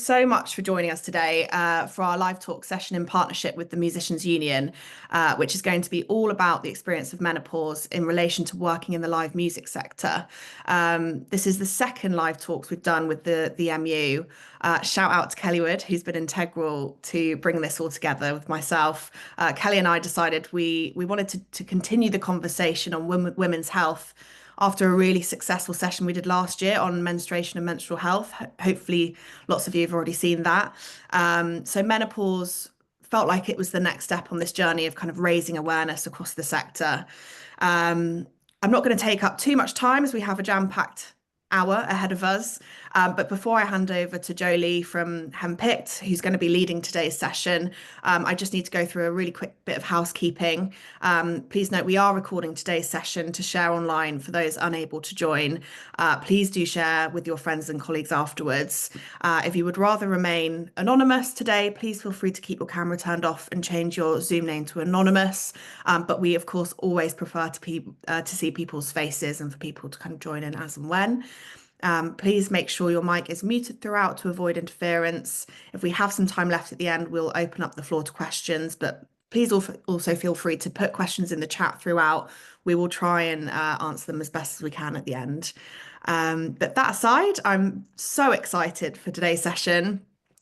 so much for joining us today for our live talk session in partnership with the Musicians Union, which is going to be all about the experience of menopause in relation to working in the live music sector. This is the second live talks we've done with the MU. Shout out to Kelly Wood, who's been integral to bring this all together with myself. Kelly and I decided we wanted to continue the conversation on women's health after a really successful session we did last year on menstruation and menstrual health. Hopefully, lots of you have already seen that. So menopause felt like it was the next step on this journey of kind of raising awareness across the sector. I'm not going to take up too much time as we have a jam-packed hour ahead of us. But before I hand over to Jolie from Henpicked, who's going to be leading today's session, I just need to go through a really quick bit of housekeeping. Please note we are recording today's session to share online for those unable to join. Please do share with your friends and colleagues afterwards. If you would rather remain anonymous today, please feel free to keep your camera turned off and change your Zoom name to anonymous. But we, of course, always prefer to see people's faces and for people to kind of join in as and when. Please make sure your mic is muted throughout to avoid interference. If we have some time left at the end, we'll open up the floor to questions, but please also feel free to put questions in the chat throughout. We will try and answer them as best as we can at the end. But that aside, I'm so excited for today's session.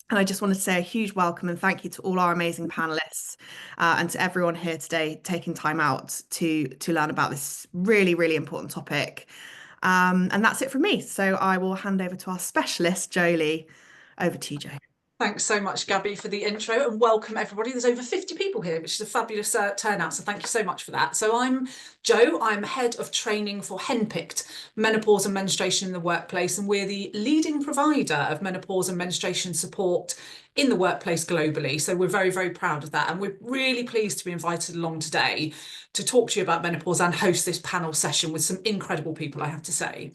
And I just wanted to say a huge welcome and thank you to all our amazing panelists and to everyone here today taking time out to learn about this really, really important topic. And that's it from me. So I will hand over to our specialist, Jolie. Over to you, Jo. Thanks so much, Gabby, for the intro and welcome everybody. There's over 50 people here, which is a fabulous turnout. So thank you so much for that. So I'm Jo, I'm head of training for Henpicked, menopause and menstruation in the workplace. And we're the leading provider of menopause and menstruation support in the workplace globally. So we're very, very proud of that. And we're really pleased to be invited along today to talk to you about menopause and host this panel session with some incredible people, I have to say.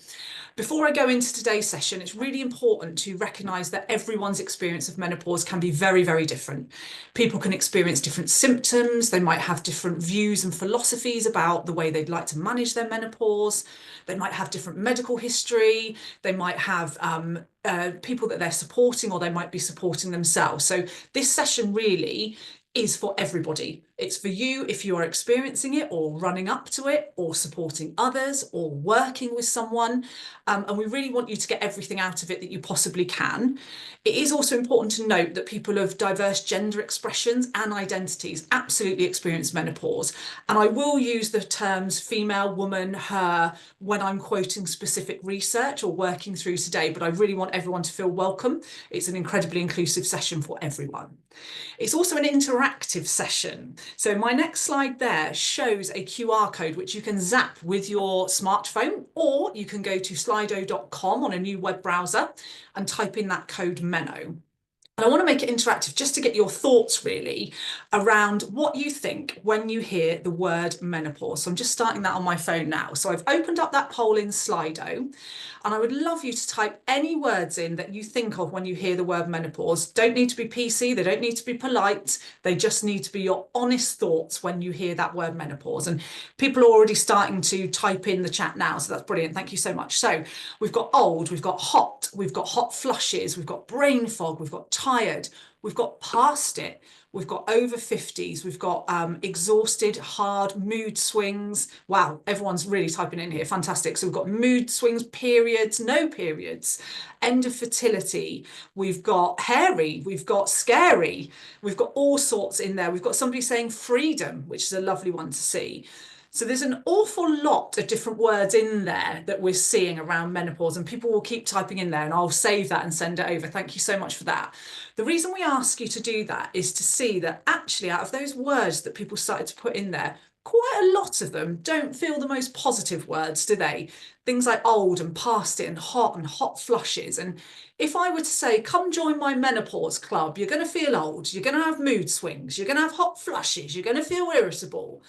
Before I go into today's session, it's really important to recognise that everyone's experience of menopause can be very, very different. People can experience different symptoms. They might have different views and philosophies about the way they'd like to manage their menopause. They might have different medical history. They might have people that they're supporting, or they might be supporting themselves. So this session really is for everybody. It's for you if you are experiencing it or running up to it or supporting others or working with someone. And we really want you to get everything out of it that you possibly can. It is also important to note that people of diverse gender expressions and identities absolutely experience menopause. And I will use the terms female, woman, her when I'm quoting specific research or working through today, but I really want everyone to feel welcome. It's an incredibly inclusive session for everyone. It's also an interactive session. So my next slide there shows a QR code which you can zap with your smartphone, or you can go to slido.com on a new web browser and type in that code MENO. And I want to make it interactive just to get your thoughts really around what you think when you hear the word menopause. So I'm just starting that on my phone now. So I've opened up that poll in Slido, and I would love you to type any words in that you think of when you hear the word menopause. Don't need to be PC, they don't need to be polite, they just need to be your honest thoughts when you hear that word menopause. And people are already starting to type in the chat now, so that's brilliant. Thank you so much. So we've got old, we've got hot flushes, we've got brain fog, we've got tired, we've got past it, we've got over 50s, we've got exhausted, hard mood swings. Wow, everyone's really typing in here, fantastic. So we've got mood swings, periods, no periods, end of fertility, we've got hairy, we've got scary, we've got all sorts in there. We've got somebody saying freedom, which is a lovely one to see. So there's an awful lot of different words in there that we're seeing around menopause, and people will keep typing in there, and I'll save that and send it over. Thank you so much for that. The reason we ask you to do that is to see that actually out of those words that people started to put in there, quite a lot of them don't feel the most positive words, do they? Things like old and past it and hot flushes. And if I were to say, come join my menopause club, you're going to feel old, you're going to have mood swings, you're going to have hot flushes, you're going to feel irritable.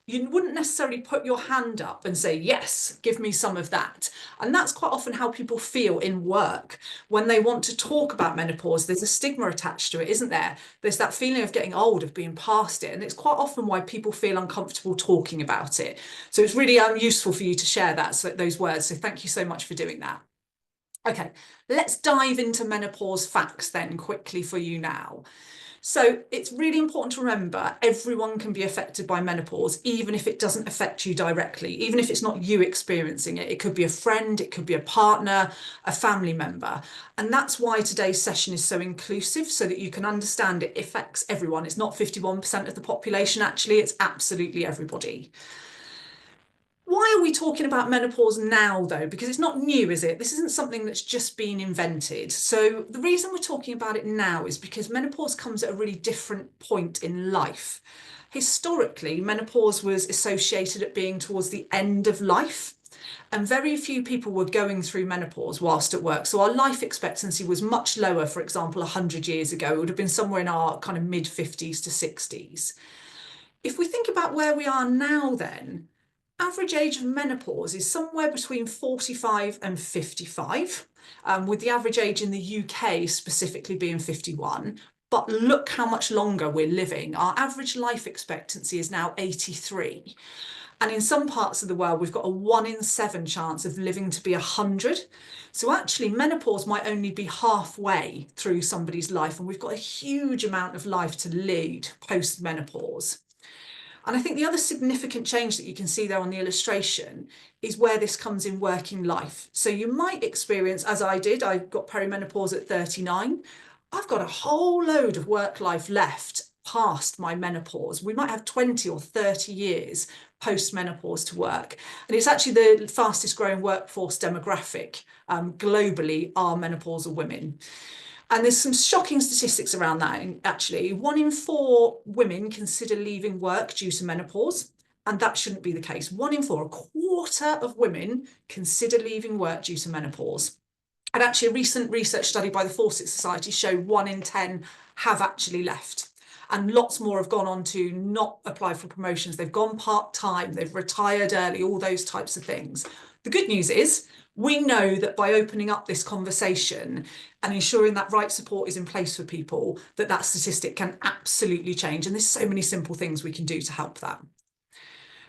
You wouldn't necessarily put your hand up and say, yes, give me some of that. And that's quite often how people feel in work. When they want to talk about menopause, there's a stigma attached to it, isn't there? There's that feeling of getting old, of being past it. And it's quite often why people feel uncomfortable talking about it. So it's really useful for you to share those words. So thank you so much for doing that. Okay, let's dive into menopause facts then quickly for you now. So it's really important to remember everyone can be affected by menopause, even if it doesn't affect you directly, even if it's not you experiencing it. It could be a friend, it could be a partner, a family member. And that's why today's session is so inclusive, so that you can understand it affects everyone. It's not 51% of the population, actually, it's absolutely everybody. Why are we talking about menopause now, though? Because it's not new, is it? This isn't something that's just been invented. So the reason we're talking about it now is because menopause comes at a really different point in life. Historically, menopause was associated at being towards the end of life, and very few people were going through menopause whilst at work. So our life expectancy was much lower, for example, 100 years ago. It would have been somewhere in our kind of mid 50s to 60s. If we think about where we are now, then, average age of menopause is somewhere between 45 and 55, with the average age in the UK specifically being 51. But look how much longer we're living. Our average life expectancy is now 83. And in some parts of the world, we've got a 1 in 7 chance of living to be 100. So actually, menopause might only be halfway through somebody's life, and we've got a huge amount of life to lead post-menopause. And I think the other significant change that you can see there on the illustration is where this comes in working life. So you might experience, as I did, I got perimenopause at 39. I've got a whole load of work life left past my menopause. We might have 20 or 30 years post-menopause to work. And it's actually the fastest growing workforce demographic globally are menopausal women. And there's some shocking statistics around that, actually. 1 in 4 women consider leaving work due to menopause, and that shouldn't be the case. 1 in 4, a quarter of women consider leaving work due to menopause. And actually, a recent research study by the Fawcett Society showed 1 in 10 have actually left. And lots more have gone on to not apply for promotions. They've gone part-time, they've retired early, all those types of things. The good news is, we know that by opening up this conversation and ensuring that right support is in place for people, that statistic can absolutely change. And there's so many simple things we can do to help that.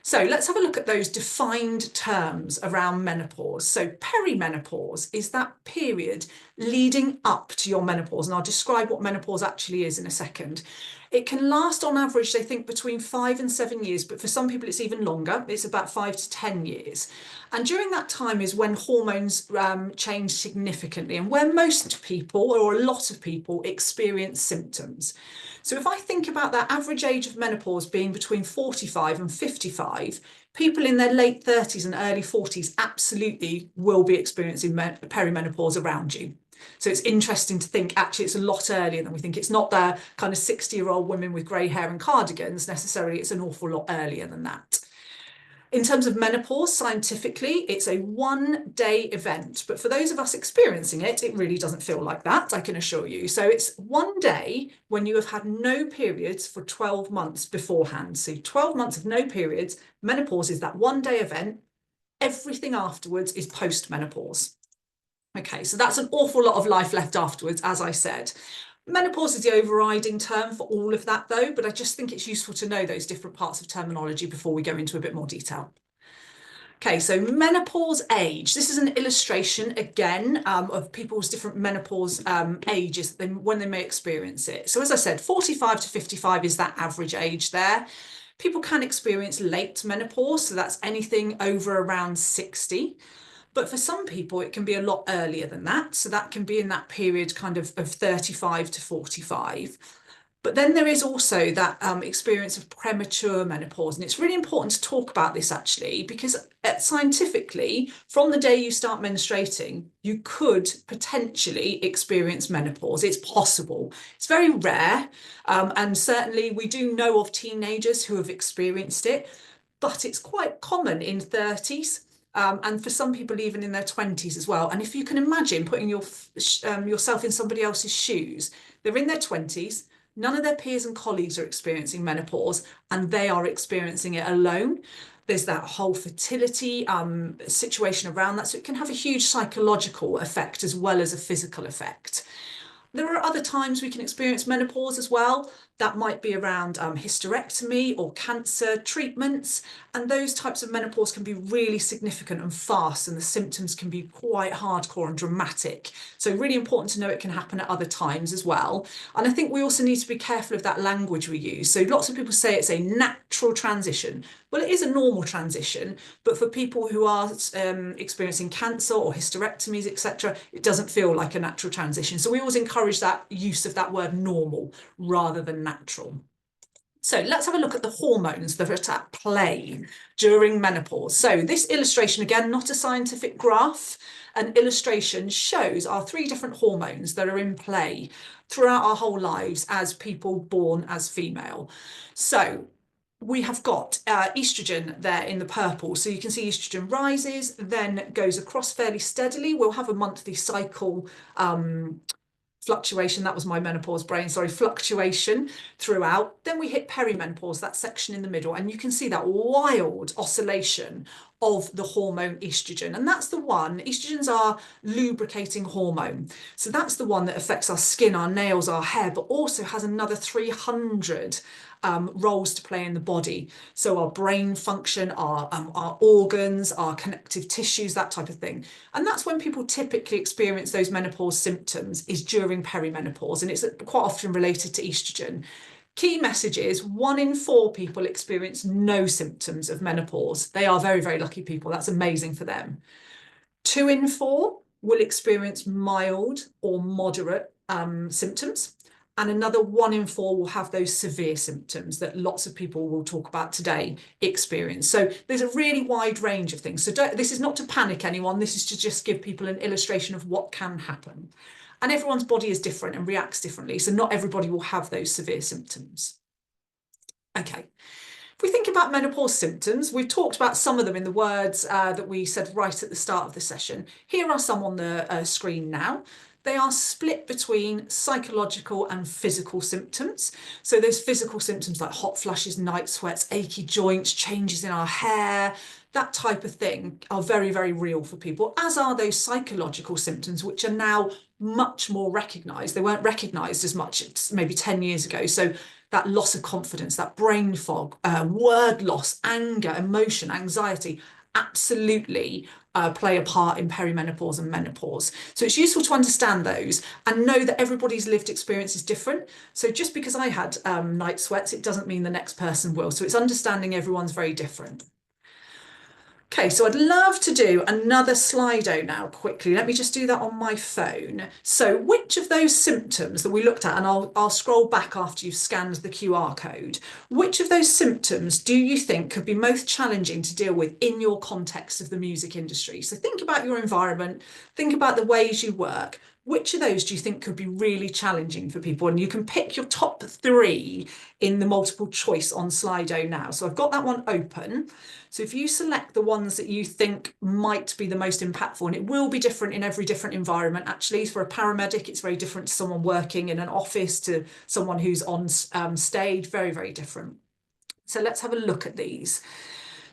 So let's have a look at those defined terms around menopause. So perimenopause is that period leading up to your menopause. And I'll describe what menopause actually is in a second. It can last on average, they think, between 5 and 7 years, but for some people it's even longer. It's about 5 to 10 years. And during that time is when hormones change significantly and where most people, or a lot of people, experience symptoms. So if I think about that average age of menopause being between 45 and 55, people in their late 30s and early 40s absolutely will be experiencing perimenopause around you. So it's interesting to think, actually, it's a lot earlier than we think. It's not the kind of 60-year-old women with grey hair and cardigans necessarily. It's an awful lot earlier than that. In terms of menopause, scientifically, it's a 1-day event. But for those of us experiencing it, it really doesn't feel like that, I can assure you. So it's 1 day when you have had no periods for 12 months beforehand. So 12 months of no periods, menopause is that 1-day event. Everything afterwards is post-menopause. Okay, so that's an awful lot of life left afterwards, as I said. Menopause is the overriding term for all of that, though, but I just think it's useful to know those different parts of terminology before we go into a bit more detail. Okay, so menopause age. This is an illustration, again, of people's different menopause ages when they may experience it. So as I said, 45 to 55 is that average age there. People can experience late menopause, so that's anything over around 60. But for some people, it can be a lot earlier than that. So that can be in that period kind of 35 to 45. But then there is also that experience of premature menopause. And it's really important to talk about this, actually, because scientifically, from the day you start menstruating, you could potentially experience menopause. It's possible. It's very rare. And certainly we do know of teenagers who have experienced it, but it's quite common in 30s. And for some people, even in their 20s as well. And if you can imagine putting yourself in somebody else's shoes, they're in their 20s, none of their peers and colleagues are experiencing menopause, and they are experiencing it alone. There's that whole fertility situation around that. So it can have a huge psychological effect as well as a physical effect. There are other times we can experience menopause as well. That might be around hysterectomy or cancer treatments. And those types of menopause can be really significant and fast, and the symptoms can be quite hardcore and dramatic. So really important to know it can happen at other times as well. And I think we also need to be careful of that language we use. So lots of people say it's a natural transition. Well, it is a normal transition, but for people who are experiencing cancer or hysterectomies, etc., it doesn't feel like a natural transition. So we always encourage that use of that word normal rather than natural. So let's have a look at the hormones that are at play during menopause. So this illustration, again, not a scientific graph, an illustration shows our 3 different hormones that are in play throughout our whole lives as people born as female. So we have got estrogen there in the purple. So you can see estrogen rises, then goes across fairly steadily. We'll have a monthly cycle fluctuation, that was my menopause brain, sorry, fluctuation throughout. Then we hit perimenopause, that section in the middle, and you can see that wild oscillation of the hormone estrogen. And that's the one, estrogens are lubricating hormone. So that's the one that affects our skin, our nails, our hair, but also has another 300 roles to play in the body. So our brain function, our organs, our connective tissues, that type of thing. And that's when people typically experience those menopause symptoms, is during perimenopause. And it's quite often related to estrogen. Key message is 1 in 4 people experience no symptoms of menopause. They are very, very lucky people. That's amazing for them. 2 in 4 will experience mild or moderate symptoms. And another 1 in 4 will have those severe symptoms that lots of people will talk about today experience. So there's a really wide range of things. So this is not to panic anyone. This is to just give people an illustration of what can happen. And everyone's body is different and reacts differently. So not everybody will have those severe symptoms. Okay. If we think about menopause symptoms, we've talked about some of them in the words that we said right at the start of the session. Here are some on the screen now. They are split between psychological and physical symptoms. So there's physical symptoms like hot flushes, night sweats, achy joints, changes in our hair, that type of thing are very, very real for people, as are those psychological symptoms, which are now much more recognised. They weren't recognised as much maybe 10 years ago. So that loss of confidence, that brain fog, word loss, anger, emotion, anxiety, absolutely play a part in perimenopause and menopause. So it's useful to understand those and know that everybody's lived experience is different. So just because I had night sweats, it doesn't mean the next person will. So it's understanding everyone's very different. Okay, so I'd love to do another Slido now quickly. Let me just do that on my phone. So which of those symptoms that we looked at, and I'll scroll back after you've scanned the QR code, which of those symptoms do you think could be most challenging to deal with in your context of the music industry? So think about your environment, think about the ways you work. Which of those do you think could be really challenging for people? And you can pick your top 3 in the multiple choice on Slido now. So I've got that one open. So if you select the ones that you think might be the most impactful, and it will be different in every different environment, actually. For a paramedic, it's very different to someone working in an office, to someone who's on stage, very, very different. So let's have a look at these.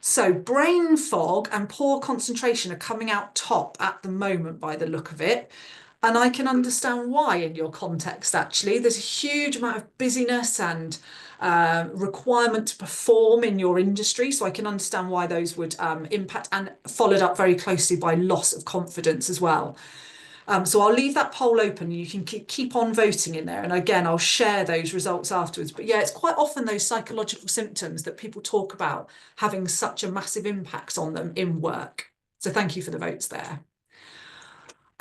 So brain fog and poor concentration are coming out top at the moment by the look of it. And I can understand why in your context, actually. There's a huge amount of busyness and requirement to perform in your industry. So I can understand why those would impact, and followed up very closely by loss of confidence as well. So I'll leave that poll open. You can keep on voting in there. And again, I'll share those results afterwards. But yeah, it's quite often those psychological symptoms that people talk about having such a massive impact on them in work. So thank you for the votes there.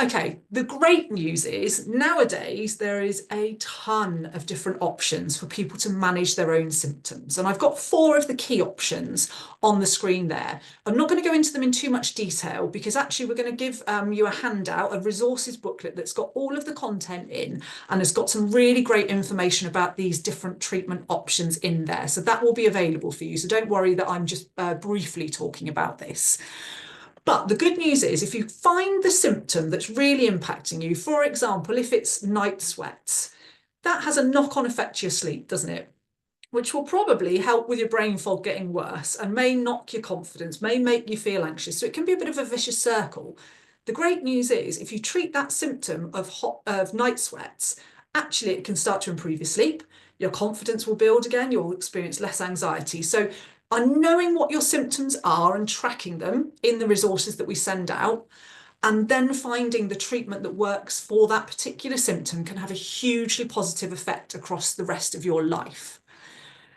Okay, the great news is nowadays there is a ton of different options for people to manage their own symptoms. And I've got 4 of the key options on the screen there. I'm not going to go into them in too much detail because actually we're going to give you a handout, a resources booklet that's got all of the content in and has got some really great information about these different treatment options in there. So that will be available for you. So don't worry that I'm just briefly talking about this. But the good news is if you find the symptom that's really impacting you, for example, if it's night sweats, that has a knock-on effect to your sleep, doesn't it? Which will probably help with your brain fog getting worse and may knock your confidence, may make you feel anxious. So it can be a bit of a vicious circle. The great news is if you treat that symptom of night sweats, actually it can start to improve your sleep, your confidence will build again, you'll experience less anxiety. So knowing what your symptoms are and tracking them in the resources that we send out, and then finding the treatment that works for that particular symptom can have a hugely positive effect across the rest of your life.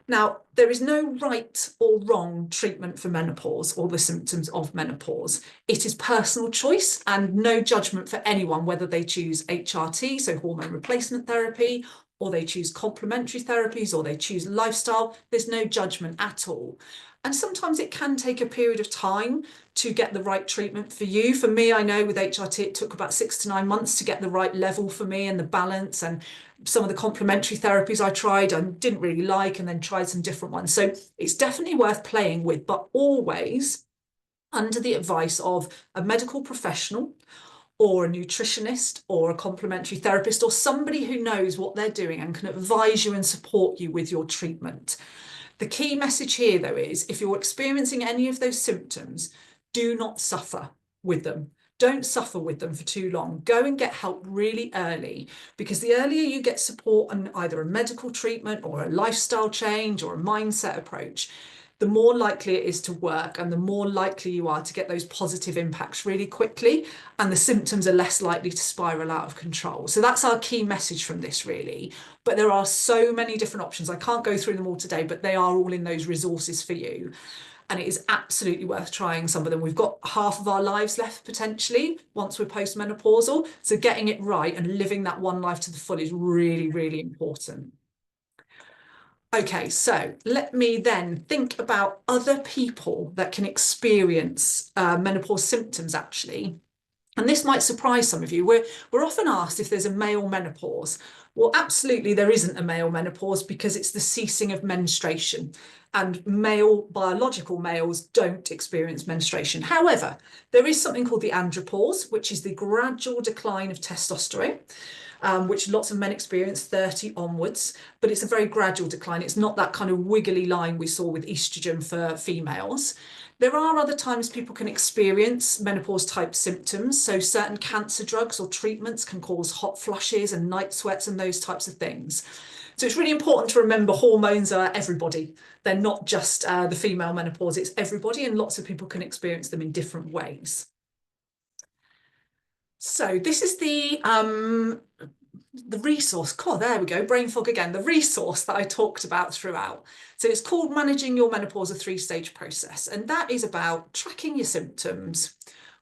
Now, there is no right or wrong treatment for menopause or the symptoms of menopause. It is personal choice and no judgment for anyone, whether they choose HRT, so hormone replacement therapy, or they choose complementary therapies, or they choose lifestyle. There's no judgment at all. And sometimes it can take a period of time to get the right treatment for you. For me, I know with HRT, it took about 6 to 9 months to get the right level for me and the balance. And some of the complementary therapies I tried, I didn't really like, and then tried some different ones. So it's definitely worth playing with, but always under the advice of a medical professional or a nutritionist or a complementary therapist or somebody who knows what they're doing and can advise you and support you with your treatment. The key message here, though, is if you're experiencing any of those symptoms, do not suffer with them. Don't suffer with them for too long. Go and get help really early, because the earlier you get support on either a medical treatment or a lifestyle change or a mindset approach, the more likely it is to work and the more likely you are to get those positive impacts really quickly, and the symptoms are less likely to spiral out of control. So that's our key message from this, really. But there are so many different options. I can't go through them all today, but they are all in those resources for you. And it is absolutely worth trying some of them. We've got half of our lives left potentially once we're postmenopausal. So getting it right and living that one life to the full is really, really important. Okay, so let me then think about other people that can experience menopause symptoms actually. And this might surprise some of you. We're often asked if there's a male menopause. Well, absolutely there isn't a male menopause, because it's the ceasing of menstruation, and biological males don't experience menstruation. However, there is something called the andropause, which is the gradual decline of testosterone. Which lots of men experience 30 onwards, but it's a very gradual decline. It's not that kind of wiggly line we saw with estrogen for females. There are other times people can experience menopause type symptoms. So certain cancer drugs or treatments can cause hot flushes and night sweats and those types of things. So it's really important to remember hormones are everybody. They're not just the female menopause, it's everybody, and lots of people can experience them in different ways. So this is the resource. God, there we go, brain fog again. The resource that I talked about throughout. So it's called Managing Your Menopause, a 3-stage process. And that is about tracking your symptoms,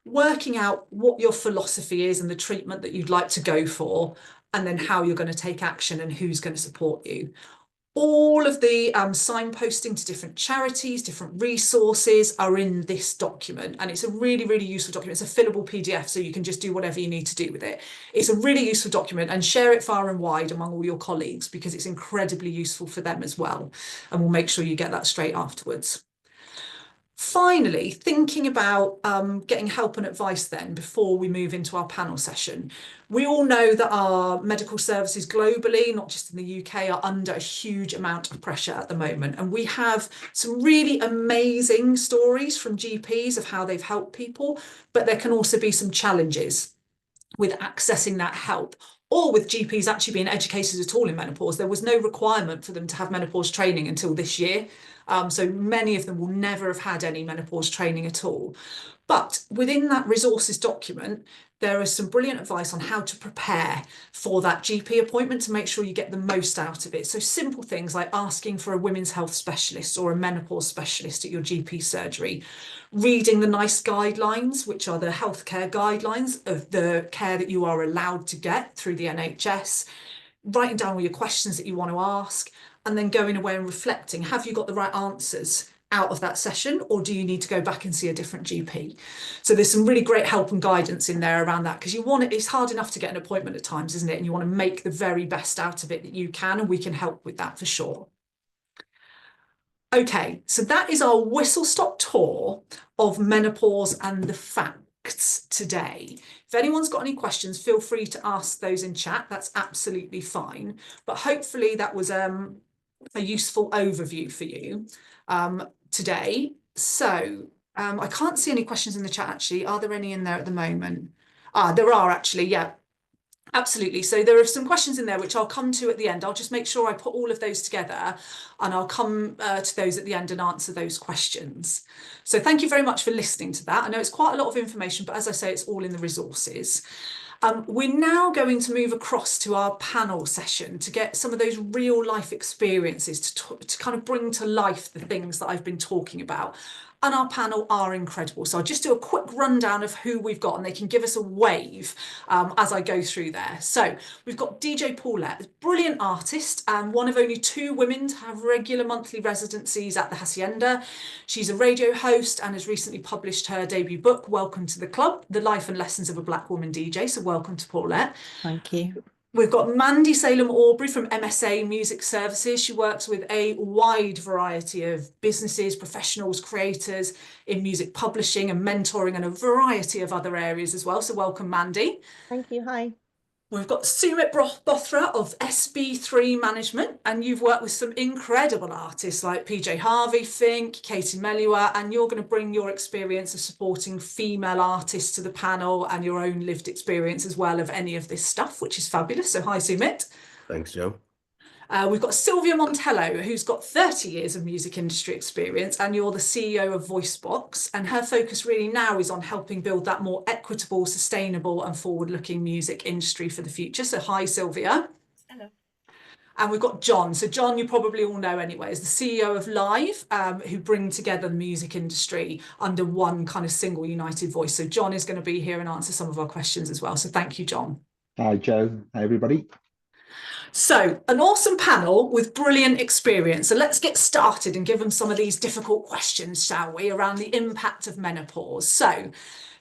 working out what your philosophy is and the treatment that you'd like to go for, and then how you're going to take action and who's going to support you. All of the signposting to different charities, different resources are in this document, and it's a really, really useful document. It's a fillable PDF, so you can just do whatever you need to do with it. It's a really useful document, and share it far and wide among all your colleagues, because it's incredibly useful for them as well. And we'll make sure you get that straight afterwards. Finally, thinking about getting help and advice then before we move into our panel session. We all know that our medical services globally, not just in the UK, are under a huge amount of pressure at the moment. And we have some really amazing stories from GPs of how they've helped people, but there can also be some challenges with accessing that help, or with GPs actually being educated at all in menopause. There was no requirement for them to have menopause training until this year. So many of them will never have had any menopause training at all. But within that resources document, there is some brilliant advice on how to prepare for that GP appointment to make sure you get the most out of it. So simple things like asking for a women's health specialist or a menopause specialist at your GP surgery, reading the NICE guidelines, which are the healthcare guidelines of the care that you are allowed to get through the NHS, writing down all your questions that you want to ask, and then going away and reflecting. Have you got the right answers out of that session, or do you need to go back and see a different GP? So there's some really great help and guidance in there around that, because you want it, it's hard enough to get an appointment at times, isn't it? And you want to make the very best out of it that you can, and we can help with that for sure. Okay, so that is our whistle-stop tour of menopause and the facts today. If anyone's got any questions, feel free to ask those in chat. That's absolutely fine. But hopefully that was a useful overview for you today. So I can't see any questions in the chat actually. Are there any in there at the moment? There are actually, yeah. Absolutely. So there are some questions in there which I'll come to at the end. I'll just make sure I put all of those together and I'll come to those at the end and answer those questions. So thank you very much for listening to that. I know it's quite a lot of information, but as I say, it's all in the resources. We're now going to move across to our panel session to get some of those real life experiences to kind of bring to life the things that I've been talking about. And our panel are incredible. So I'll just do a quick rundown of who we've got and they can give us a wave as I go through there. So we've got DJ Paulette, a brilliant artist and one of only 2 women to have regular monthly residencies at the Hacienda. She's a radio host and has recently published her debut book, Welcome to the Club, The Life and Lessons of a Black Woman DJ. So welcome to Paulette. Thank you. We've got Mandy Salem Aubrey from MSA Music Services. She works with a wide variety of businesses, professionals, creators in music publishing and mentoring and a variety of other areas as well. So welcome, Mandy. Thank you. Hi. We've got Sumit Bothra of SB3 Management, and you've worked with some incredible artists like PJ Harvey, Fink, Katie Melua, and you're going to bring your experience of supporting female artists to the panel and your own lived experience as well of any of this stuff, which is fabulous. So hi, Sumit. Thanks, Joe. We've got Sylvia Montello, who's got 30 years of music industry experience, and you're the CEO of VoiceBox. And her focus really now is on helping build that more equitable, sustainable, and forward-looking music industry for the future. So, hi, Sylvia. Hello. And we've got John. So, John, you probably all know anyway, is the CEO of Live, who bring together the music industry under one kind of single united voice. So, John is going to be here and answer some of our questions as well. So, thank you, John. Hi, Joe. Hi, everybody. So, an awesome panel with brilliant experience. So let's get started and give them some of these difficult questions, shall we, around the impact of menopause. So,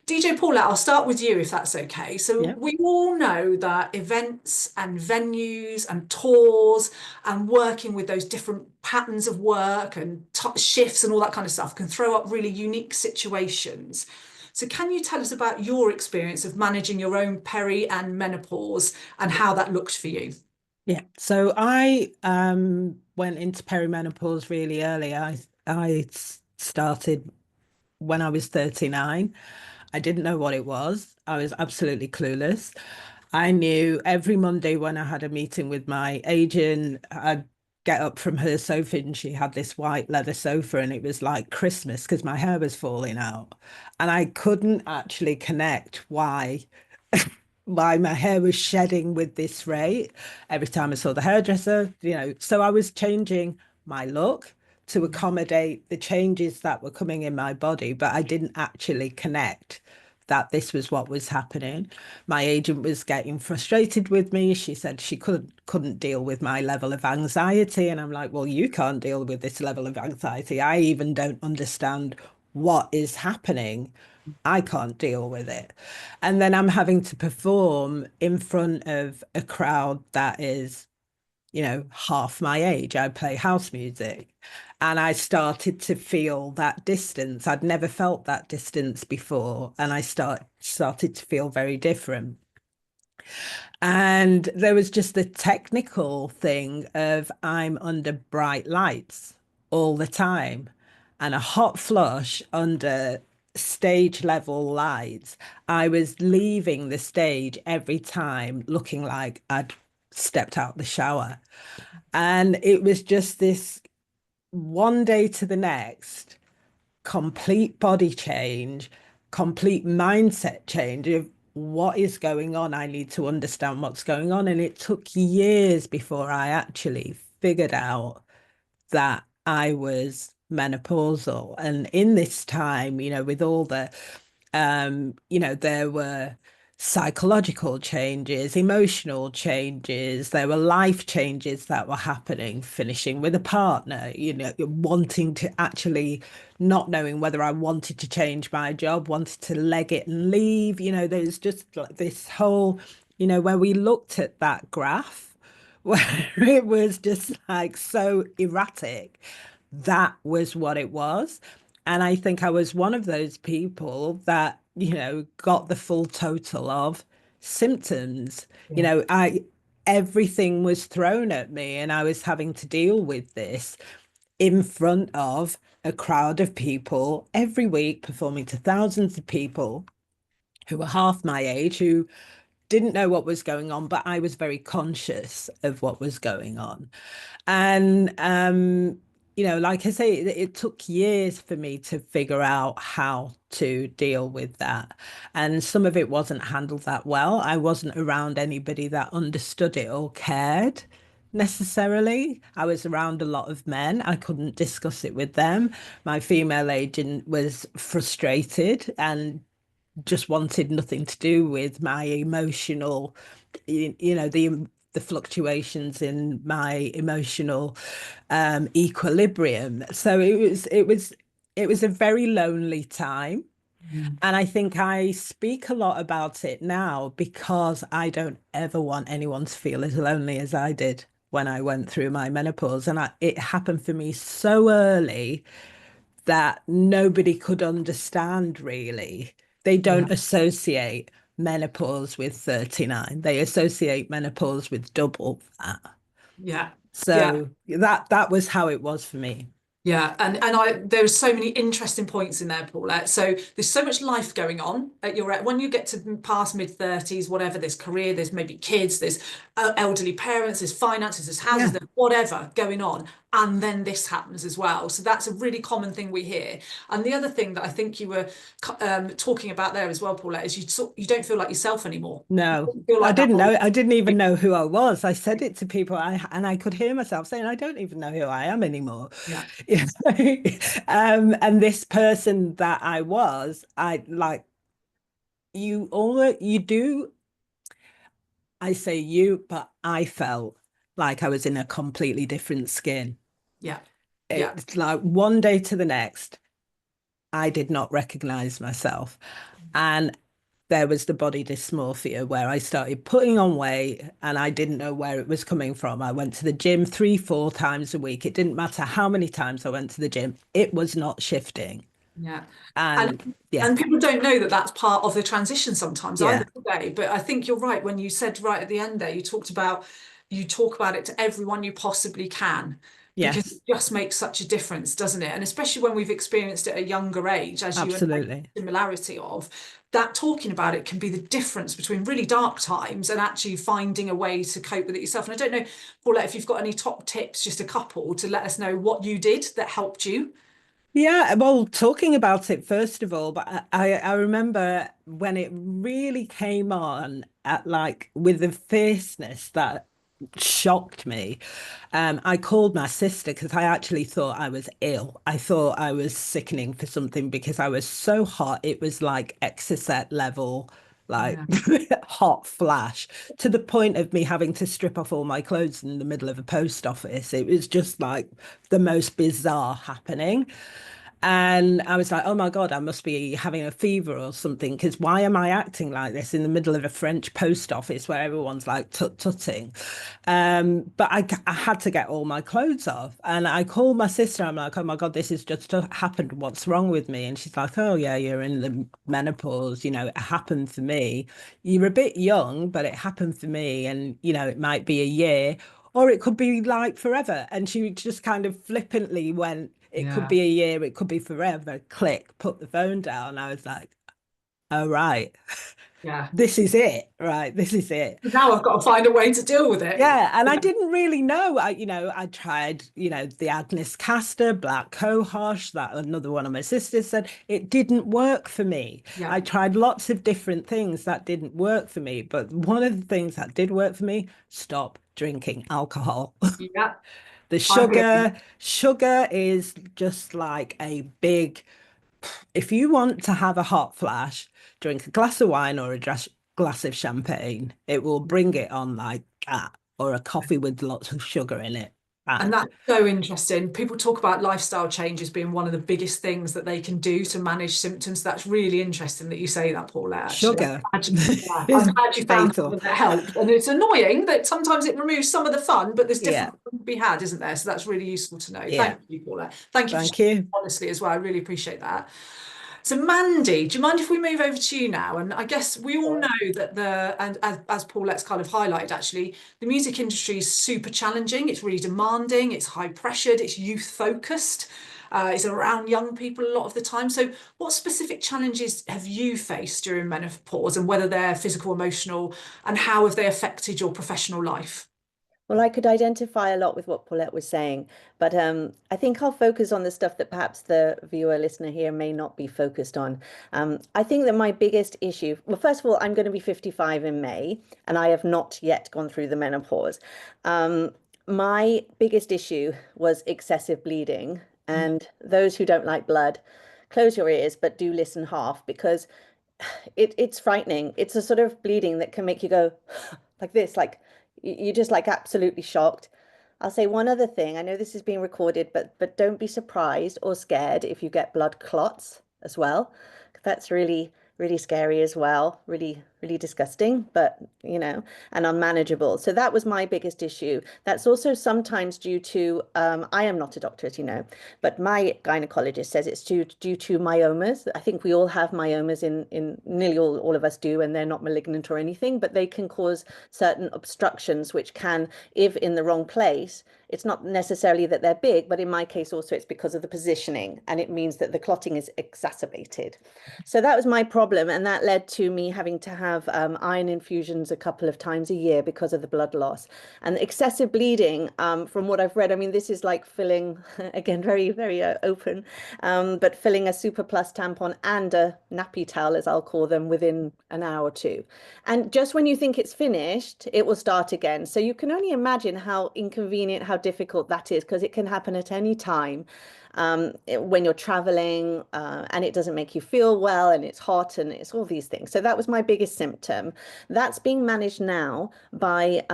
DJ Paulette, I'll start with you if that's okay. So Yeah. we all know that events and venues and tours and working with those different patterns of work and shifts and all that kind of stuff can throw up really unique situations. So can you tell us about your experience of managing your own peri and menopause and how that looked for you? Yeah. So I went into perimenopause really early. I started when I was 39. I didn't know what it was. I was absolutely clueless. I knew every Monday when I had a meeting with my agent, I'd get up from her sofa and she had this white leather sofa and it was like Christmas because my hair was falling out. And I couldn't actually connect why my hair was shedding with this rate every time I saw the hairdresser, so I was changing my look to accommodate the changes that were coming in my body, but I didn't actually connect that this was what was happening. My agent was getting frustrated with me. She said she couldn't deal with my level of anxiety. And I'm like, well, you can't deal with this level of anxiety. I even don't understand what is happening. I can't deal with it. And then I'm having to perform in front of a crowd that is, half my age. I play house music. And I started to feel that distance. I'd never felt that distance before. And I started to feel very different. And there was just the technical thing of I'm under bright lights all the time and a hot flush under stage level lights. I was leaving the stage every time looking like I'd stepped out the shower. And it was just this one day to the next, complete body change, complete mindset change of what is going on. I need to understand what's going on. And it took years before I actually figured out that I was menopausal. And in this time, with all the, there were psychological changes, emotional changes, there were life changes that were happening, finishing with a partner, wanting to actually not knowing whether I wanted to change my job, wanted to leg it and leave. There's just like this whole, where we looked at that graph where it was just like so erratic. That was what it was. And I think I was one of those people that, got the full total of symptoms. Yeah. Everything was thrown at me and I was having to deal with this in front of a crowd of people every week, performing to thousands of people who were half my age, who didn't know what was going on, but I was very conscious of what was going on. And, like I say, it took years for me to figure out how to deal with that. And some of it wasn't handled that well. I wasn't around anybody that understood it or cared necessarily. I was around a lot of men. I couldn't discuss it with them. My female agent was frustrated and just wanted nothing to do with my emotional, the fluctuations in my emotional equilibrium. So it was a very lonely time. And I think I speak a lot about it now because I don't ever want anyone to feel as lonely as I did when I went through my menopause. And it happened for me so early that nobody could understand really. They Yeah, don't associate menopause with 39. They associate menopause with double that. yeah, yeah. So that was how it was for me. Yeah, and there's so many interesting points in there, Paulette. So there's so much life going on at when you get to past mid-30s, whatever, there's career, there's maybe kids, there's elderly parents, there's finances, there's houses, Yeah. there's whatever going on, and then this happens as well. So that's a really common thing we hear. And the other thing that I think you were talking about there as well, Paulette, is you don't feel like yourself anymore. You No, don't feel I like that didn't old. know. I didn't even know who I was. I said it to people, and I could hear myself saying, "I don't even know who I am anymore." Yeah, You know? And this person that I was, I like you do. I say you, but I felt like I was in a completely different skin. yeah, yeah, It's like one day to the next, I did not recognize myself. And there was the body dysmorphia where I started putting on weight and I didn't know where it was coming from. I went to the gym 3, 4 times a week. It didn't matter how many times I went to the gym, it was not shifting. yeah. And yeah, And people don't know that that's part of the transition sometimes either, yeah, do they? But I think you're right when you said right at the end there, you talk about it to everyone you possibly can, because it yes, just makes such a difference, doesn't it? And especially when we've experienced it at a younger age, as you and I have absolutely. a similarity of, that talking about it can be the difference between really dark times and actually finding a way to cope with it yourself. And I don't know, Paulette, if you've got any top tips, just a couple, to let us know what you did that helped you. Yeah, well, talking about it first of all, but I remember when it really came on at like with the fierceness that shocked me. I called my sister because I actually thought I was ill. I thought I was sickening for something because I was so hot. It was like exocet level, like Yeah, hot flash to the point of me having to strip off all my clothes in the middle of a post office. It was just like the most bizarre happening. And I was like, oh my God, I must be having a fever or something. Because why am I acting like this in the middle of a French post office where everyone's like tut-tutting? But I had to get all my clothes off. And I called my sister. I'm like, oh my God, this has just happened. What's wrong with me? And she's like, oh yeah, you're in the menopause. It happened for me. You're a bit young, but it happened for me. And, it might be a year or it could be like forever. And she just kind of flippantly went, it could yeah, be a year, it could be forever. Click, put the phone down. I was like, oh, right, yeah. this is it. Right, this is it. Now I've got to find a way to deal with it. Yeah, and I didn't really know. I tried, the Agnes Castor, Black Cohosh, that another one of my sisters said it didn't work for me. Yeah, I tried lots of different things that didn't work for me, but one of the things that did work for me, stop drinking alcohol. yeah, The I agree. sugar is just like a big, if you want to have a hot flash, drink a glass of wine or a glass of champagne. It will bring it on like that, or a coffee with lots of sugar in it. And Bang. that's so interesting. People talk about lifestyle changes being one of the biggest things that they can do to manage symptoms. That's really interesting that you say that, Paula, actually. Sugar Yeah, I'm is glad you found fatal. something that helped. And it's annoying that sometimes it removes some of the fun, but there's Yeah, different fun to be had, isn't there? So that's really useful to know. yeah. Thank you, Paula. Thank you for Thank sharing you. honestly as well. I really appreciate that. So Mandy, do you mind if we move over to you now? And I guess we all know that and as Paulette's kind of highlighted, actually, the music industry is super challenging. It's really demanding. It's high pressured. It's youth focused. is around young people a lot of the time. So what specific challenges have you faced during menopause, and whether they're physical, emotional, and how have they affected your professional life? Well, I could identify a lot with what Paulette was saying, but I think I'll focus on the stuff that perhaps the viewer listener here may not be focused on. I think that my biggest issue, well, first of all, I'm going to be 55 in May, and I have not yet gone through the menopause. My biggest issue was excessive bleeding, and those who don't like blood, close your ears, but do listen half, because it's frightening. It's a sort of bleeding that can make you go like this, like you're just like absolutely shocked. I'll say one other thing. I know this is being recorded, but don't be surprised or scared if you get blood clots as well. That's really, really scary as well. Really, really disgusting, but and unmanageable. So that was my biggest issue. That's also sometimes due to, I am not a doctor, as you know, but my gynecologist says it's due to myomas. I think we all have myomas in nearly all of us do, and they're not malignant or anything, but they can cause certain obstructions, which can, if in the wrong place, it's not necessarily that they're big, but in my case also it's because of the positioning, and it means that the clotting is exacerbated. So that was my problem, and that led to me having to have iron infusions a couple of times a year because of the blood loss. And excessive bleeding, from what I've read, I mean, this is like filling, again, very, very open, but filling a Super Plus tampon and a nappy towel, as I'll call them, within an hour or two. And just when you think it's finished, it will start again. So you can only imagine how inconvenient, how difficult that is, because it can happen at any time. When you're traveling, and it doesn't make you feel well, and it's hot, and it's all these things. So that was my biggest symptom. That's being managed now by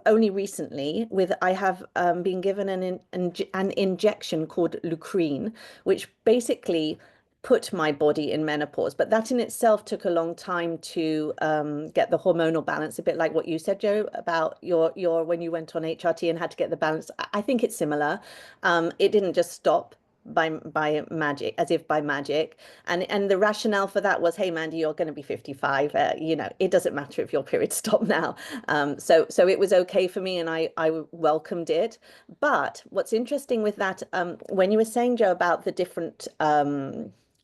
only recently with I have been given an injection called Lucrine, which basically put my body in menopause. But that in itself took a long time to get the hormonal balance, a bit like what you said, Joe, about your when you went on HRT and had to get the balance. I think it's similar. It didn't just stop by magic, as if by magic. And the rationale for that was, hey, Mandy, you're going to be 55. It doesn't matter if your periods stop now. So it was okay for me, and I welcomed it. But what's interesting with that, when you were saying, Joe, about the different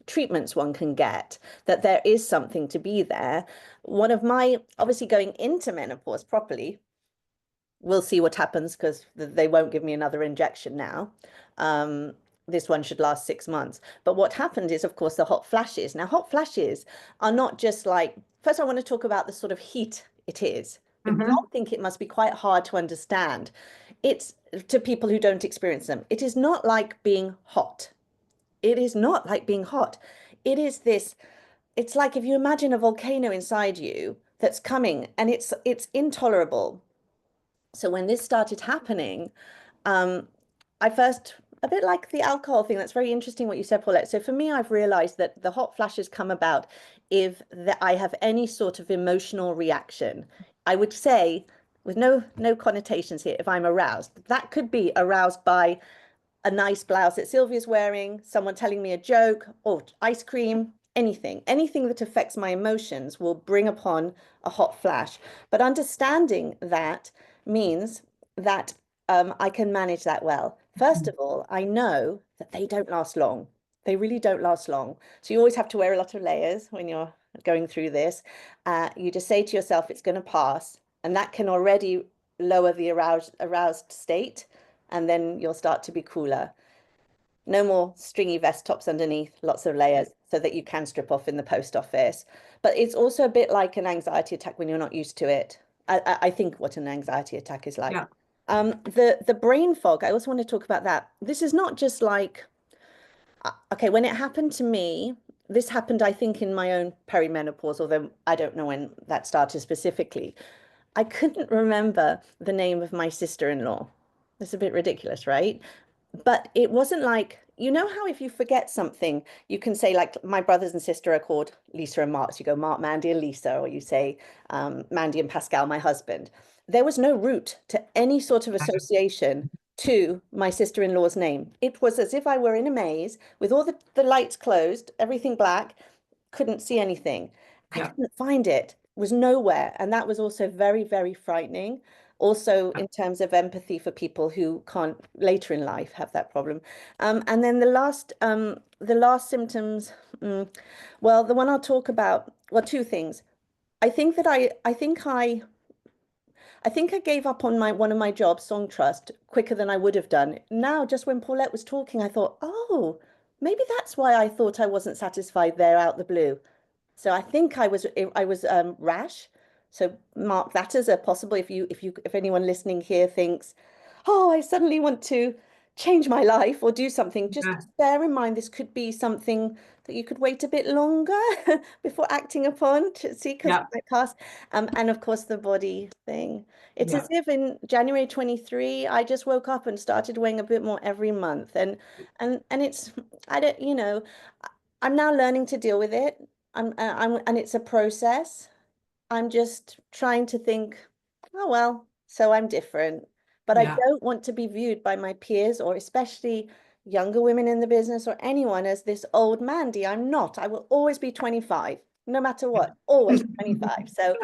treatments one can get, that there is something to be there. One of my, obviously going into menopause properly, we'll see what happens, because they won't give me another injection now. This one should last 6 months. But what happened is, of course, the hot flashes. Now, hot flashes are not just like, first I want to talk about the sort of heat it is. I don't think it must be quite hard to understand. It's, to people who don't experience them, it is not like being hot. It is not like being hot. It is this, it's like if you imagine a volcano inside you that's coming, and it's intolerable. So when this started happening, I first, a bit like the alcohol thing, that's very interesting what you said, Paulette. So for me, I've realized that the hot flashes come about if I have any sort of emotional reaction. I would say, with no connotations here, if I'm aroused. That could be aroused by a nice blouse that Sylvia's wearing, someone telling me a joke, or ice cream, anything that affects my emotions will bring upon a hot flash. But understanding that means that I can manage that well. First of all, I know that they don't last long. They really don't last long. So you always have to wear a lot of layers when you're going through this. You just say to yourself, it's going to pass. And that can already lower the aroused state, and then you'll start to be cooler. No more stringy vest tops underneath, lots of layers, so that you can strip off in the post office. But it's also a bit like an anxiety attack when you're not used to it. I think what an anxiety attack is like. Yeah. The brain fog, I also want to talk about that. This is not just like, okay, when it happened to me, this happened, I think, in my own perimenopause, although I don't know when that started specifically. I couldn't remember the name of my sister-in-law. It's a bit ridiculous, right? But it wasn't like, you know how if you forget something, you can say, like, my brothers and sister are called Lisa and Mark. So you go Mark, Mandy, and Lisa, or you say Mandy and Pascal, my husband. There was no root to any sort of association to my sister-in-law's name. It was as if I were in a maze with all the lights closed, everything black, couldn't see anything. I couldn't find it. It was nowhere. And that was also very, very frightening. also in terms of empathy for people who can't later in life have that problem. And then the last symptoms, well, the one I'll talk about, well, two things. I think that I think I gave up on my one of my jobs, Song Trust, quicker than I would have done. Now, just when Paulette was talking, I thought, oh, maybe that's why I thought I wasn't satisfied there out the blue. So I think I was rash. So mark that as a possible if anyone listening here thinks, oh, I suddenly want to change my life or do something, just Yeah. bear in mind this could be something that you could wait a bit longer before acting upon to see because it Yeah. might pass. And of course the body thing. It's Yeah. as if in January 23, I just woke up and started weighing a bit more every month. And it's I don't, I'm now learning to deal with it. And it's a process. I'm just trying to think, oh well, so I'm different. But I Yeah. don't want to be viewed by my peers or especially younger women in the business or anyone as this old Mandy. I'm not. I will always be 25, no matter what, always 25. So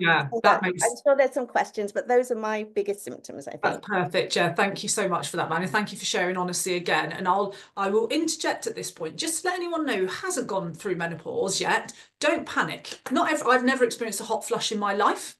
Yeah, so that that I'm makes sure there's some questions, but those are my biggest symptoms, I that's think. perfect. Yeah, thank you so much for that, man. And thank you for sharing honesty again. And I will interject at this point, just to let anyone know who hasn't gone through menopause yet, don't panic. I've never experienced a hot flush in my life.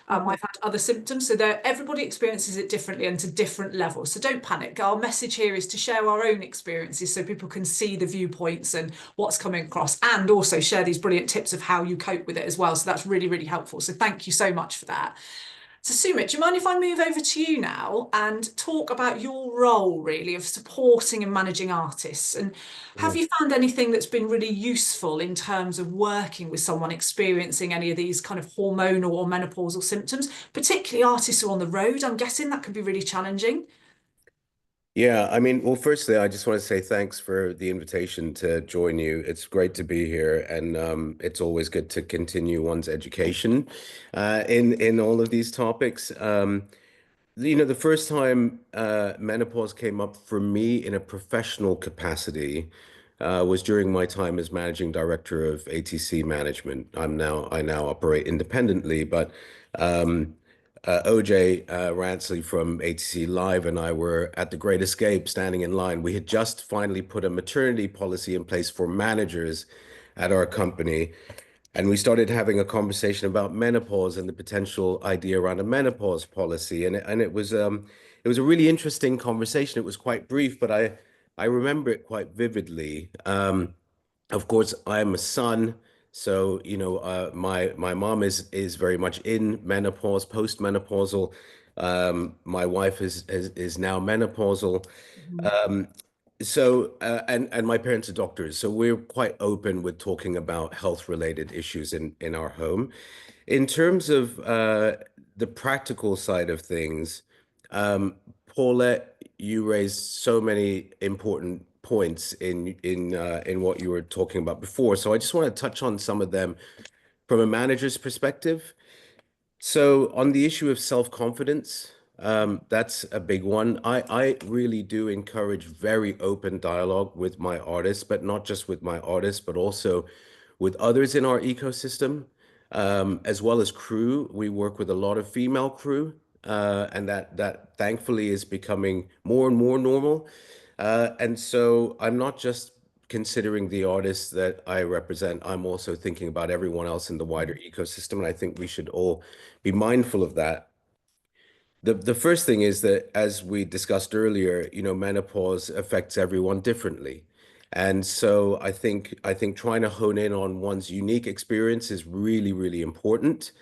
I've had other symptoms, so everybody experiences it differently and to different levels. So don't panic. Our message here is to share our own experiences so people can see the viewpoints and what's coming across, and also share these brilliant tips of how you cope with it as well. So that's really, really helpful. So thank you so much for that. So Sumit, do you mind if I move over to you now and talk about your role really of supporting and managing artists? And have Mhm. you found anything that's been really useful in terms of working with someone experiencing any of these kind of hormonal or menopausal symptoms, particularly artists who are on the road? I'm guessing that can be really challenging. Yeah, I mean, well, firstly, I just want to say thanks for the invitation to join you. It's great to be here, and it's always good to continue one's education in all of these topics. The first time menopause came up for me in a professional capacity was during my time as managing director of ATC management. I now operate independently, but OJ Ransley from ATC Live and I were at the Great Escape standing in line. We had just finally put a maternity policy in place for managers at our company. And we started having a conversation about menopause and the potential idea around a menopause policy. And it was a really interesting conversation. It was quite brief, but I remember it quite vividly. Of course, I'm a son, so my mom is very much in menopause, postmenopausal. My wife is now menopausal. Mhm. Um, and my parents are doctors, so we're quite open with talking about health-related issues in our home. In terms of the practical side of things, Paulette, you raised so many important points in what you were talking about before. So I just want to touch on some of them from a manager's perspective. So on the issue of self-confidence, that's a big one. I really do encourage very open dialogue with my artists, but not just with my artists, but also with others in our ecosystem, as well as crew. We work with a lot of female crew, and that thankfully is becoming more and more normal. And so I'm not just considering the artists that I represent, I'm also thinking about everyone else in the wider ecosystem. And I think we should all be mindful of that. The first thing is that, as we discussed earlier, menopause affects everyone differently. And so I think trying to hone in on one's unique experience is really, really important.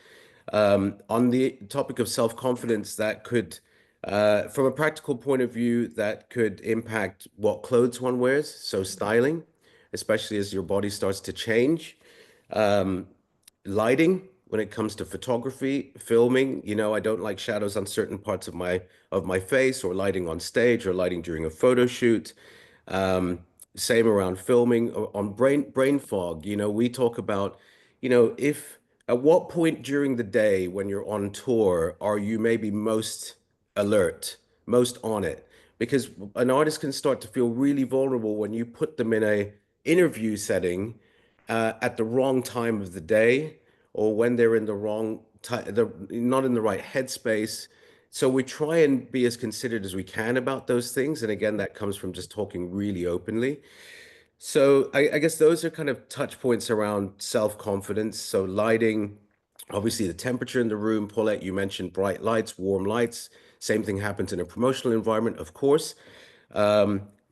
On the topic of self-confidence, that could, from a practical point of view, that could impact what clothes one wears, so styling, especially as your body starts to change. Um, Lighting, when it comes to photography, filming, I don't like shadows on certain parts of my face, or lighting on stage, or lighting during a photo shoot. Um, Same around filming or on brain fog. We talk about, if at what point during the day when you're on tour are you maybe most alert, most on it? Because an artist can start to feel really vulnerable when you put them in a interview setting at the wrong time of the day, or when they're in the wrong not in the right headspace. So we try and be as considerate as we can about those things. And again, that comes from just talking really openly. So I guess those are kind of touch points around self-confidence. So lighting, obviously the temperature in the room. Paulette, you mentioned bright lights, warm lights. Same thing happens in a promotional environment, of course.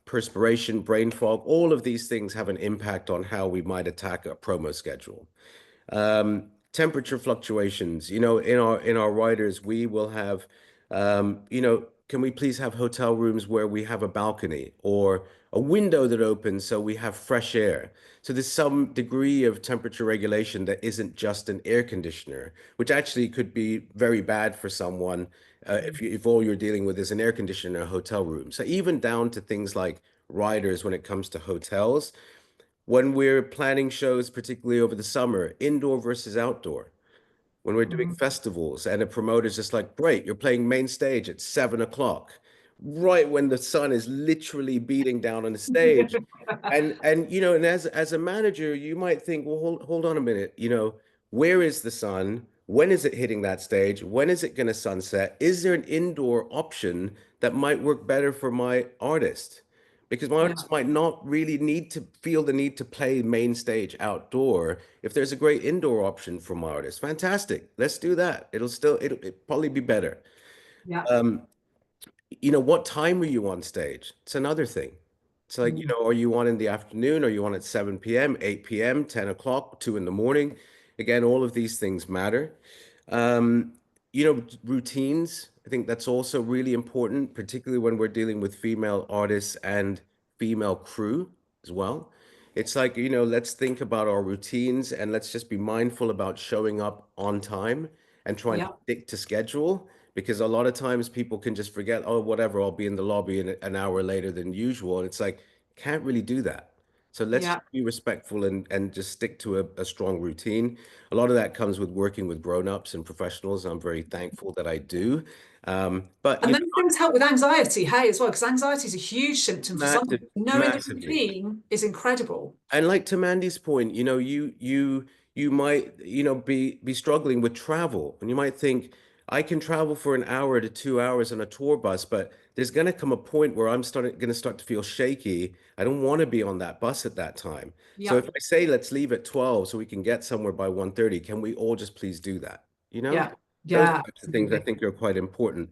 Perspiration, brain fog, all of these things have an impact on how we might attack a promo schedule. Temperature fluctuations, in our riders, we will have, can we please have hotel rooms where we have a balcony or a window that opens so we have fresh air? So there's some degree of temperature regulation that isn't just an air conditioner, which actually could be very bad for someone if all you're dealing with is an air conditioner in a hotel room. So even down to things like riders when it comes to hotels, when we're planning shows, particularly over the summer, indoor versus outdoor, when we're doing festivals and a promoter's just like, great, you're playing main stage at 7 o'clock, right when the sun is literally beating down on the stage. And and as a manager, you might think, well, hold on a minute, where is the sun? When is it hitting that stage? When is it going to sunset? Is there an indoor option that might work better for my artist? Because my artist might not really feel the need to play main stage outdoor. If there's a great indoor option for my artist, fantastic. Let's do that. It'll probably be better. Yeah. What time are you on stage? It's another thing. It's like, are you on in the afternoon? Are you on at 7 p.m., 8 p.m., 10 o'clock, 2 in the morning? Again, all of these things matter. Routines. I think that's also really important, particularly when we're dealing with female artists and female crew as well. It's like, let's think about our routines and let's just be mindful about showing up on time and trying to stick to schedule, because a lot of times people can just forget, oh, whatever, I'll be in the lobby an hour later than usual. And it's like, can't really do that. So let's Yeah. be respectful and just stick to a strong routine. A lot of that comes with working with grown-ups and professionals. I'm very thankful that I do. But And those things help with anxiety, hey, as well, because anxiety is a huge symptom for some people. Knowing the massively. routine is incredible. And like to Mandy's point, you might, be struggling with travel, and you might think, I can travel for an hour to 2 hours on a tour bus, but there's going to come a point where I'm going to start to feel shaky. I don't want to be on that bus at that time. So Yeah. if I say let's leave at 12 so we can get somewhere by 1:30, can we all just please do that? Yeah. Those Yeah. types of things I think are quite important.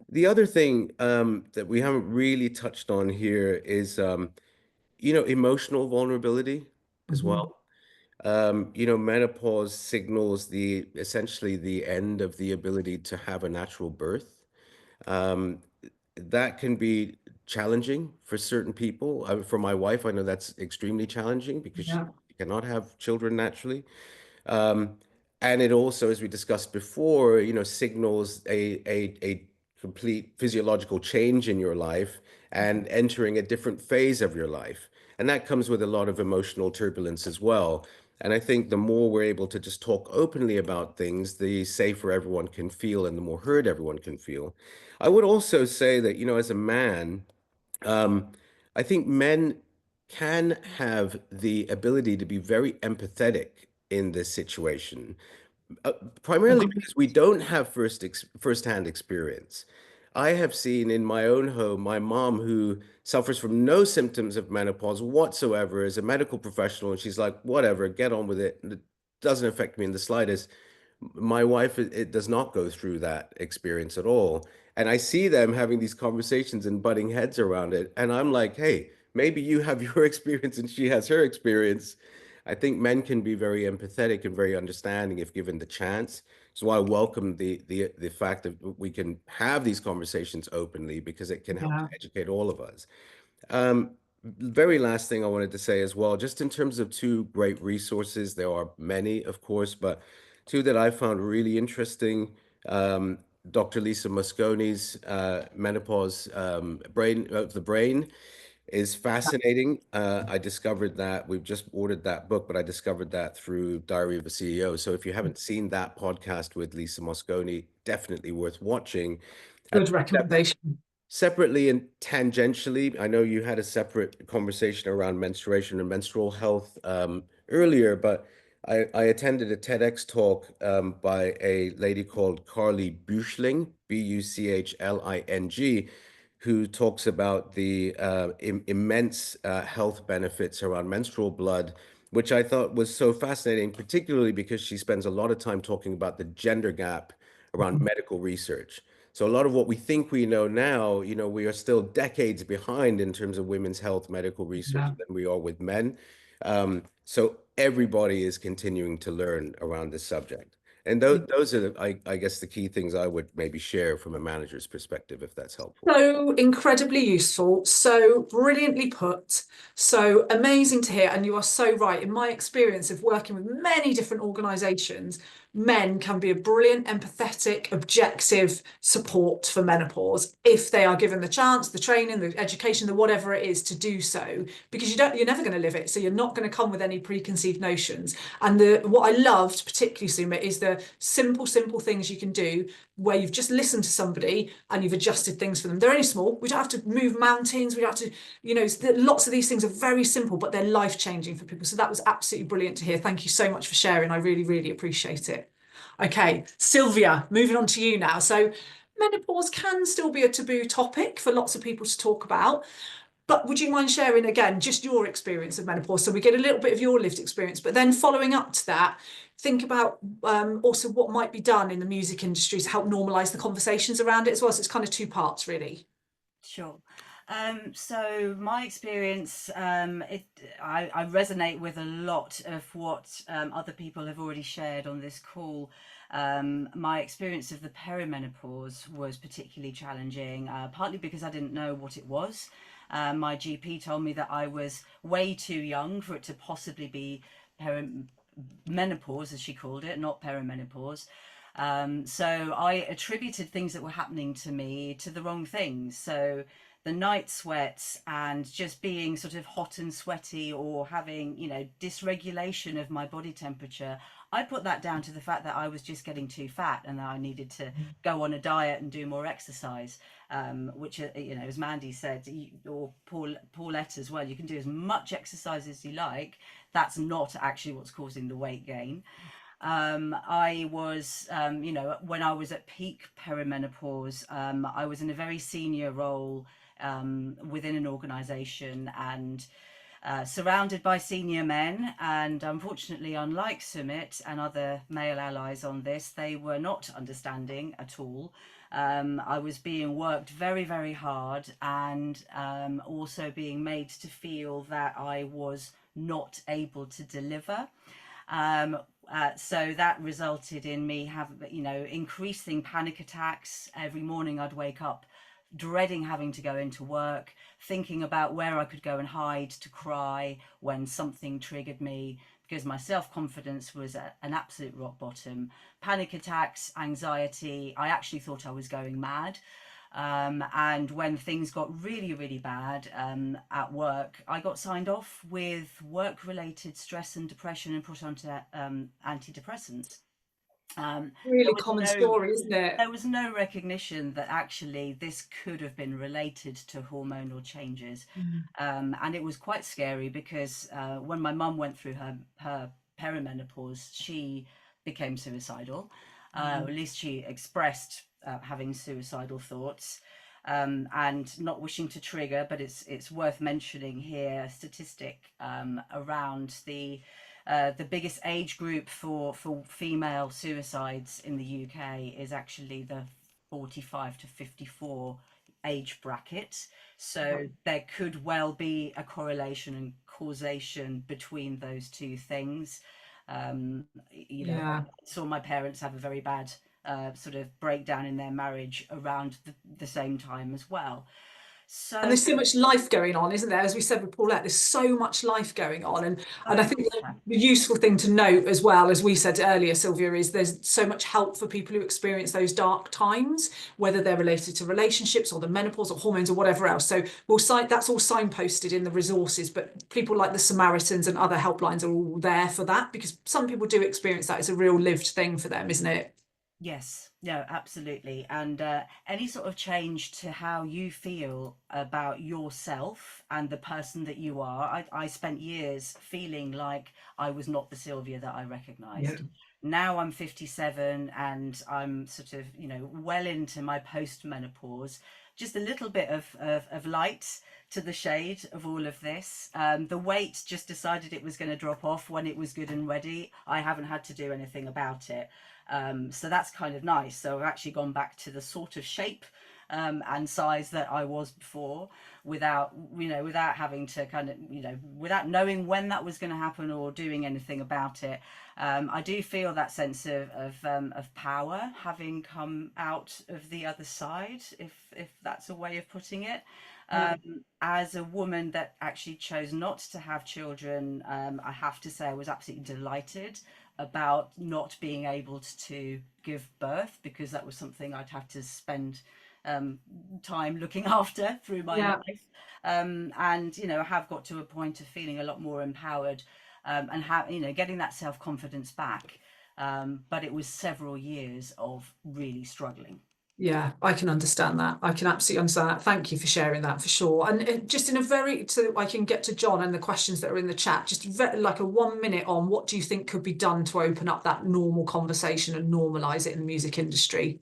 The other thing that we haven't really touched on here is emotional vulnerability as well. Menopause signals essentially the end of the ability to have a natural birth. Um, that can be challenging for certain people. For my wife, I know that's extremely challenging because she Yeah. cannot have children naturally. Um, and it also, as we discussed before, signals a complete physiological change in your life and entering a different phase of your life. And that comes with a lot of emotional turbulence as well. And I think the more we're able to just talk openly about things, the safer everyone can feel and the more heard everyone can feel. I would also say that, as a man, um, I think men can have the ability to be very empathetic in this situation, uh, primarily Agreed. because we don't have first-hand experience. I have seen in my own home my mom, who suffers from no symptoms of menopause whatsoever, as a medical professional, and she's like, whatever, get on with it. It doesn't affect me in the slightest. My wife, it does not go through that experience at all. And I see them having these conversations and butting heads around it. And I'm like, hey, maybe you have your experience and she has her experience. I think men can be very empathetic and very understanding if given the chance. So I welcome the fact that we can have these conversations openly, because it can help to Yeah. educate all of us. Um, very last thing I wanted to say as well, just in terms of two great resources, there are many, of course, but two that I found really interesting. Dr. Lisa Mosconi's Menopause Brain of the Brain is fascinating. I discovered that we've just ordered that book, but I discovered that through Diary of a CEO. So if you haven't seen that podcast with Lisa Mosconi, definitely worth watching. Good recommendation. Separately and tangentially, I know you had a separate conversation around menstruation and menstrual health earlier, but I attended a TEDx talk by a lady called Carly Buechling, Buchling, who talks about the immense health benefits around menstrual blood, which I thought was so fascinating, particularly because she spends a lot of time talking about the gender gap around medical research. So a lot of what we think we know now, we are still decades behind in terms of women's health medical research than we are with men. So everybody is continuing to learn around this subject. And those are, I guess, the key things I would maybe share from a manager's perspective, if that's helpful. So incredibly useful, so brilliantly put, so amazing to hear. And you are so right. In my experience of working with many different organisations, men can be a brilliant, empathetic, objective support for menopause if they are given the chance, the training, the education, the whatever it is to do so, because you're never going to live it. So you're not going to come with any preconceived notions. And what I loved, particularly, Suma, is the simple things you can do where you've just listened to somebody and you've adjusted things for them. They're only small. We don't have to move mountains. We don't have to, lots of these things are very simple, but they're life-changing for people. So that was absolutely brilliant to hear. Thank you so much for sharing. I really, really appreciate it. Okay, Sylvia, moving on to you now. So menopause can still be a taboo topic for lots of people to talk about. But would you mind sharing again just your experience of menopause, so we get a little bit of your lived experience, but then following up to that, think about also what might be done in the music industry to help normalise the conversations around it as well. So it's kind of two parts, really. Sure. So my experience, I resonate with a lot of what other people have already shared on this call. My experience of the perimenopause was particularly challenging, partly because I didn't know what it was. My GP told me that I was way too young for it to possibly be menopause, as she called it, not perimenopause. So I attributed things that were happening to me to the wrong things. So the night sweats and just being sort of hot and sweaty, or having, dysregulation of my body temperature, I put that down to the fact that I was just getting too fat and that I needed to go on a diet and do more exercise, which, as Mandy said, or Paulette as well, you can do as much exercise as you like. That's not actually what's causing the weight gain. I was, when I was at peak perimenopause, I was in a very senior role within an organization, and surrounded by senior men. And unfortunately, unlike Sumit and other male allies on this, they were not understanding at all. I was being worked very, very hard, and also being made to feel that I was not able to deliver. So that resulted in me having, increasing panic attacks. Every morning I'd wake up dreading having to go into work, thinking about where I could go and hide to cry when something triggered me, because my self-confidence was at an absolute rock bottom. Panic attacks, anxiety. I actually thought I was going mad. And when things got really, really bad at work, I got signed off with work-related stress and depression and put onto antidepressants. Really common story, isn't it? There was no recognition that actually this could have been related to hormonal changes. And it was quite scary, because when my mum went through her perimenopause, she became suicidal. At least she expressed having suicidal thoughts, and not wishing to trigger, but it's worth mentioning here a statistic around the biggest age group for female suicides in the UK is actually the 45 to 54 age bracket. So there could well be a correlation and causation between those two things. I saw my parents have a very bad sort of breakdown in their marriage around the same time as well. So, and there's so much life going on, isn't there? As we said with Paulette, there's so much life going on. And I think the useful thing to note as well, as we said earlier, Sylvia, is there's so much help for people who experience those dark times, whether they're related to relationships or the menopause or hormones or whatever else. So that's all signposted in the resources, but people like the Samaritans and other helplines are all there for that, because some people do experience that as a real lived thing for them, isn't it? Yes, Yeah, absolutely. And any sort of change to how you feel about yourself and the person that you are. I spent years feeling like I was not the Sylvia that I Yeah. recognized. Now I'm 57 and I'm sort of, well into my post-menopause. Just a little bit of light to the shade of all of this. The weight just decided it was going to drop off when it was good and ready. I haven't had to do anything about it. So that's kind of nice. So I've actually gone back to the sort of shape and size that I was before without having to kind of, without knowing when that was going to happen or doing anything about it. I do feel that sense of power having come out of the other side, if that's a way of putting it. As a woman that actually chose not to have children, I have to say I was absolutely delighted about not being able to give birth, because that was something I'd have to spend time looking after through my life. And I have got to a point of feeling a lot more empowered, and getting that self-confidence back. But it was several years of really struggling. Yeah, I can understand that. I can absolutely understand that. Thank you for sharing that, for sure. And just in a very, so I can get to John and the questions that are in the chat, just like a 1 minute on what do you think could be done to open up that normal conversation and normalize it in the music industry?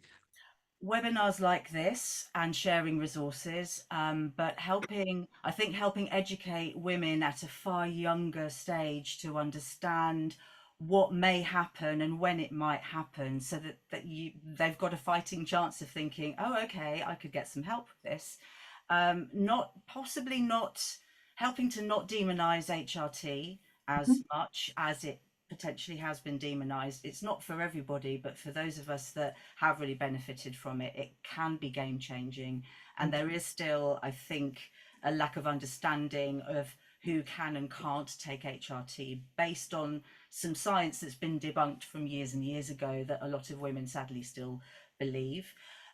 Webinars like this and sharing resources, but I think helping educate women at a far younger stage to understand what may happen and when it might happen, so that they've got a fighting chance of thinking, oh, okay, I could get some help with this. Not helping to not demonize HRT as much as it potentially has been demonized. It's not for everybody, but for those of us that have really benefited from it, it can be game changing. And there is still, I think, a lack of understanding of who can and can't take HRT based on some science that's been debunked from years and years ago that a lot of women sadly still believe.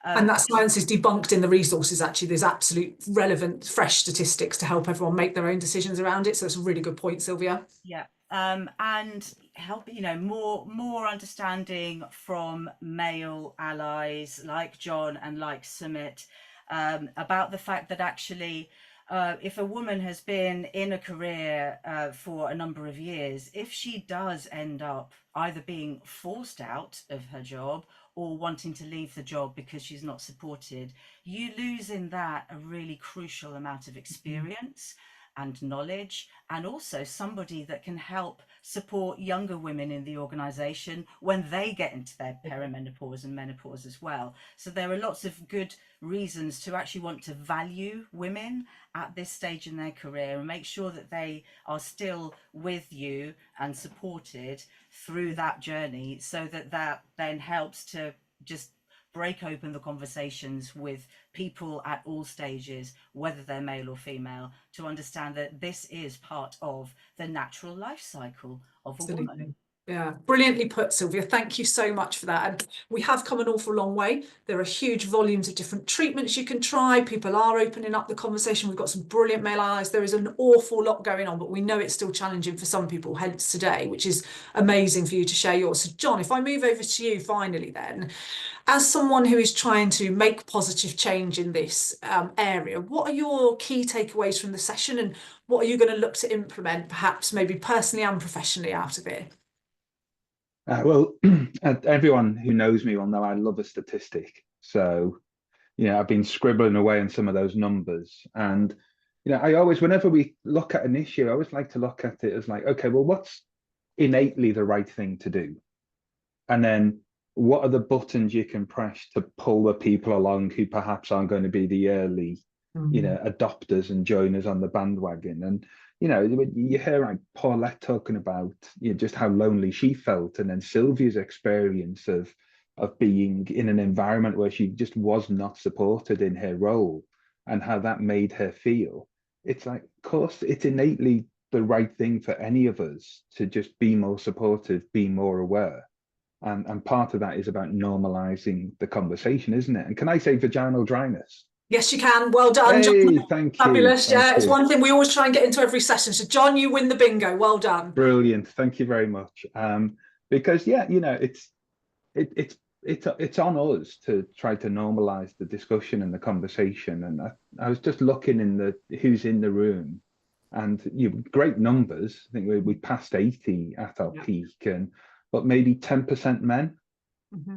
And that science is debunked in the resources, actually. There's absolute relevant, fresh statistics to help everyone make their own decisions around it. So it's a really good point, Sylvia. Yeah. And help, more understanding from male allies like John and like Sumit, about the fact that actually, if a woman has been in a career for a number of years, if she does end up either being forced out of her job or wanting to leave the job because she's not supported, you lose in that a really crucial amount of experience and knowledge, and also somebody that can help support younger women in the organisation when they get into their perimenopause and menopause as well. So there are lots of good reasons to actually want to value women at this stage in their career and make sure that they are still with you and supported through that journey, so that then helps to just break open the conversations with people at all stages, whether they're male or female, to understand that this is part of the natural life cycle of a woman. Yeah, brilliantly put, Sylvia. Thank you so much for that. And we have come an awful long way. There are huge volumes of different treatments you can try. People are opening up the conversation. We've got some brilliant male allies. There is an awful lot going on, but we know it's still challenging for some people, hence today, which is amazing for you to share yours. So John, if I move over to you finally then, as someone who is trying to make positive change in this area, what are your key takeaways from the session, and what are you going to look to implement, perhaps maybe personally and professionally, out of it? Well, everyone who knows me will know I love a statistic. So, I've been scribbling away on some of those numbers. And, I always, whenever we look at an issue, I always like to look at it as like, okay, well, what's innately the right thing to do? And then what are the buttons you can press to pull the people along who perhaps aren't going to be the early, adopters and joiners on the bandwagon? And you hear like Paulette talking about just how lonely she felt, and then Sylvia's experience of being in an environment where she just was not supported in her role, and how that made her feel. It's like, of course, it's innately the right thing for any of us to just be more supportive, be more aware. And part of that is about normalizing the conversation, isn't it? And can I say vaginal dryness? Yes, you can. Well done, hey, John. thank Fabulous. you. Yeah, Thank it's you. one thing we always try and get into every session. So John, you win the bingo. Well done. Brilliant. Thank you very much. Because it's it's on us to try to normalize the discussion and the conversation. And I was just looking in the who's in the room, and great numbers. I think we passed 80 at our peak, but maybe 10% men.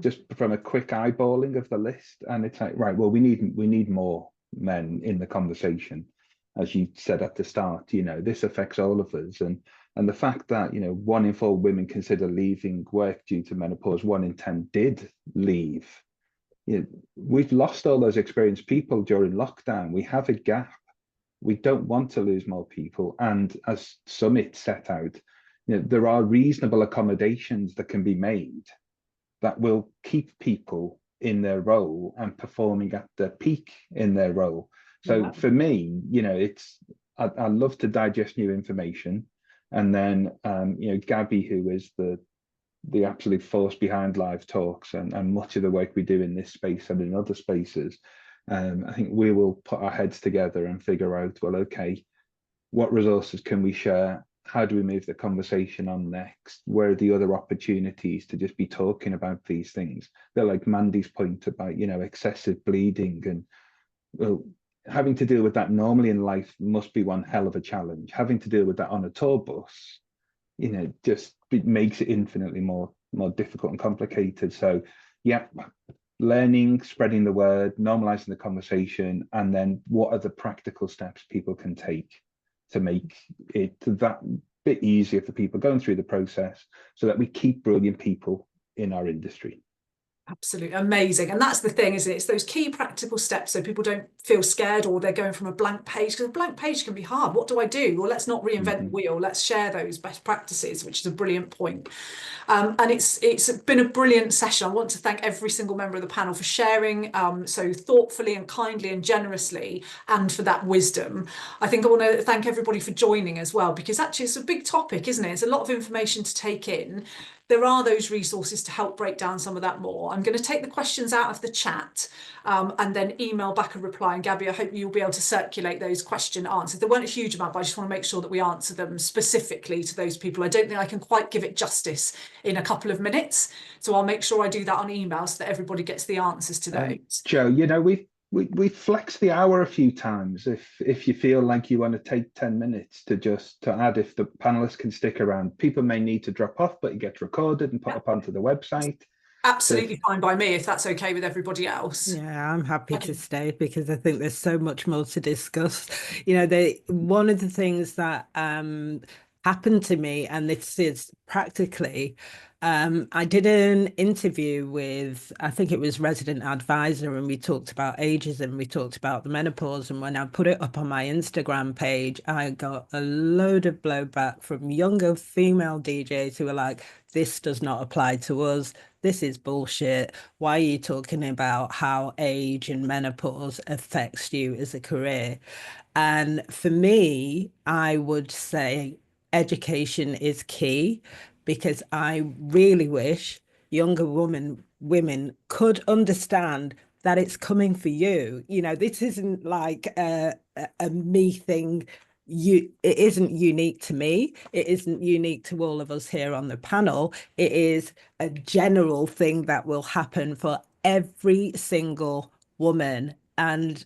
Just from a quick eyeballing of the list, and it's like, right, well, we need more men in the conversation, as you said at the start. This affects all of us, and the fact that 1 in 4 women consider leaving work due to menopause, 1 in 10 did leave. We've lost all those experienced people during lockdown. We have a gap. We don't want to lose more people, and as Summit set out, there are reasonable accommodations that can be made that will keep people in their role and performing at their peak in their role. So for me, I love to digest new information. And then, Gabby, who is the absolute force behind live talks and much of the work we do in this space and in other spaces, I think we will put our heads together and figure out, well, okay, what resources can we share? How do we move the conversation on next? Where are the other opportunities to just be talking about these things? They're like Mandy's point about, excessive bleeding, and well, having to deal with that normally in life must be one hell of a challenge. Having to deal with that on a tour bus, just it makes it infinitely more difficult and complicated. So yeah, learning, spreading the word, normalizing the conversation, and then what are the practical steps people can take to make it that bit easier for people going through the process, so that we keep brilliant people in our industry. Absolutely amazing. And that's the thing, isn't it? It's those key practical steps so people don't feel scared or they're going from a blank page, because a blank page can be hard. What do I do? Well, let's not reinvent the wheel. Let's share those best practices, which is a brilliant point. And it's been a brilliant session. I want to thank every single member of the panel for sharing so thoughtfully and kindly and generously, and for that wisdom. I think I want to thank everybody for joining as well, because actually it's a big topic, isn't it? It's a lot of information to take in. There are those resources to help break down some of that more. I'm going to take the questions out of the chat and then email back a reply. And Gabby, I hope you'll be able to circulate those question answers. There weren't a huge amount, but I just want to make sure that we answer them specifically to those people. I don't think I can quite give it justice in a couple of minutes. So I'll make sure I do that on email so that everybody gets the answers to those. Joe, we flex the hour a few times if you feel like you want to take 10 minutes to add, if the panelists can stick around. People may need to drop off, but it gets recorded and put up onto the website. Absolutely fine by me, if that's okay with everybody else. Yeah, I'm happy to stay, because I think there's so much more to discuss. One of the things that happened to me, and this is practically, I did an interview with, I think it was Resident Advisor, and we talked about ageism, we talked about the menopause, and when I put it up on my Instagram page, I got a load of blowback from younger female DJs who were like, this does not apply to us. This is bullshit. Why are you talking about how age and menopause affects you as a career? And for me, I would say education is key, because I really wish younger women could understand that it's coming for you. This isn't like a me thing. It isn't unique to me. It isn't unique to all of us here on the panel. It is a general thing that will happen for every single woman. And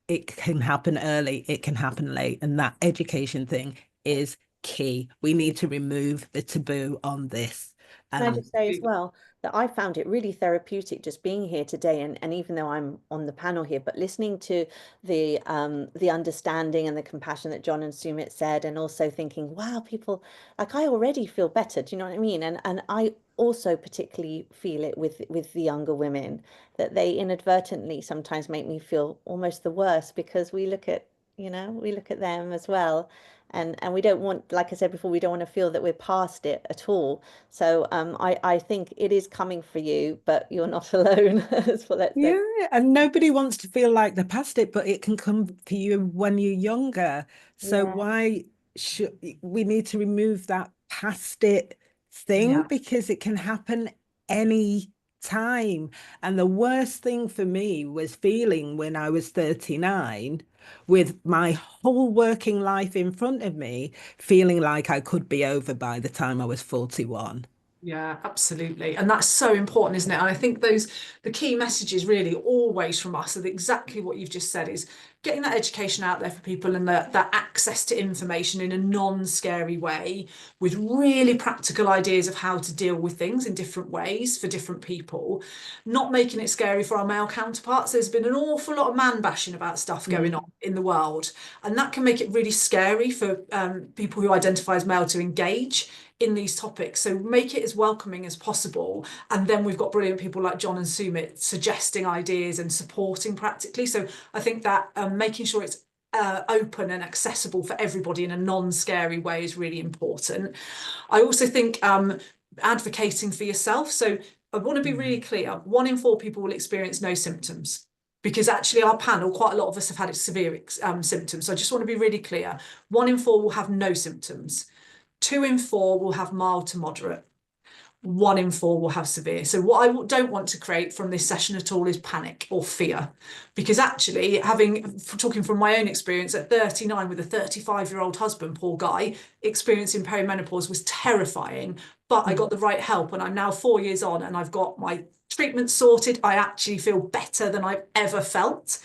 it can happen early, it can happen late. And that education thing is key. We need to remove the taboo on this. Can I just say as well that I found it really therapeutic just being here today, and even though I'm on the panel here, but listening to the understanding and the compassion that John and Sumit said, and also thinking, wow, people, like, I already feel better. Do you know what I mean? And I also particularly feel it with the younger women, that they inadvertently sometimes make me feel almost the worst, because we look at them as well. And we don't want, like I said before, we don't want to feel that we're past it at all. So I think it is coming for you, but you're not alone. That's what let's say. Yeah, and nobody wants to feel like they're past it, but it can come for you when you're younger. So why should we need to remove that past it thing? Because it can happen any time. And the worst thing for me was feeling when I was 39, with my whole working life in front of me, feeling like I could be over by the time I was 41. Yeah, absolutely. And that's so important, isn't it? And I think the key messages really always from us are exactly what you've just said, is getting that education out there for people, and that access to information in a non-scary way, with really practical ideas of how to deal with things in different ways for different people, not making it scary for our male counterparts. There's been an awful lot of man bashing about stuff going on in the world, and that can make it really scary for people who identify as male to engage in these topics. So make it as welcoming as possible. And then we've got brilliant people like John and Sumit suggesting ideas and supporting practically. So I think that making sure it's open and accessible for everybody in a non-scary way is really important. I also think advocating for yourself. So I want to be really clear. 1 in 4 people will experience no symptoms, because actually our panel, quite a lot of us have had severe symptoms. So I just want to be really clear. 1 in 4 will have no symptoms. 2 in 4 will have mild to moderate. 1 in 4 will have severe. So what I don't want to create from this session at all is panic or fear, because actually, talking from my own experience at 39 with a 35-year-old husband, poor guy, experiencing perimenopause was terrifying, but I got the right help, and I'm now 4 years on and I've got my treatment sorted. I actually feel better than I've ever felt.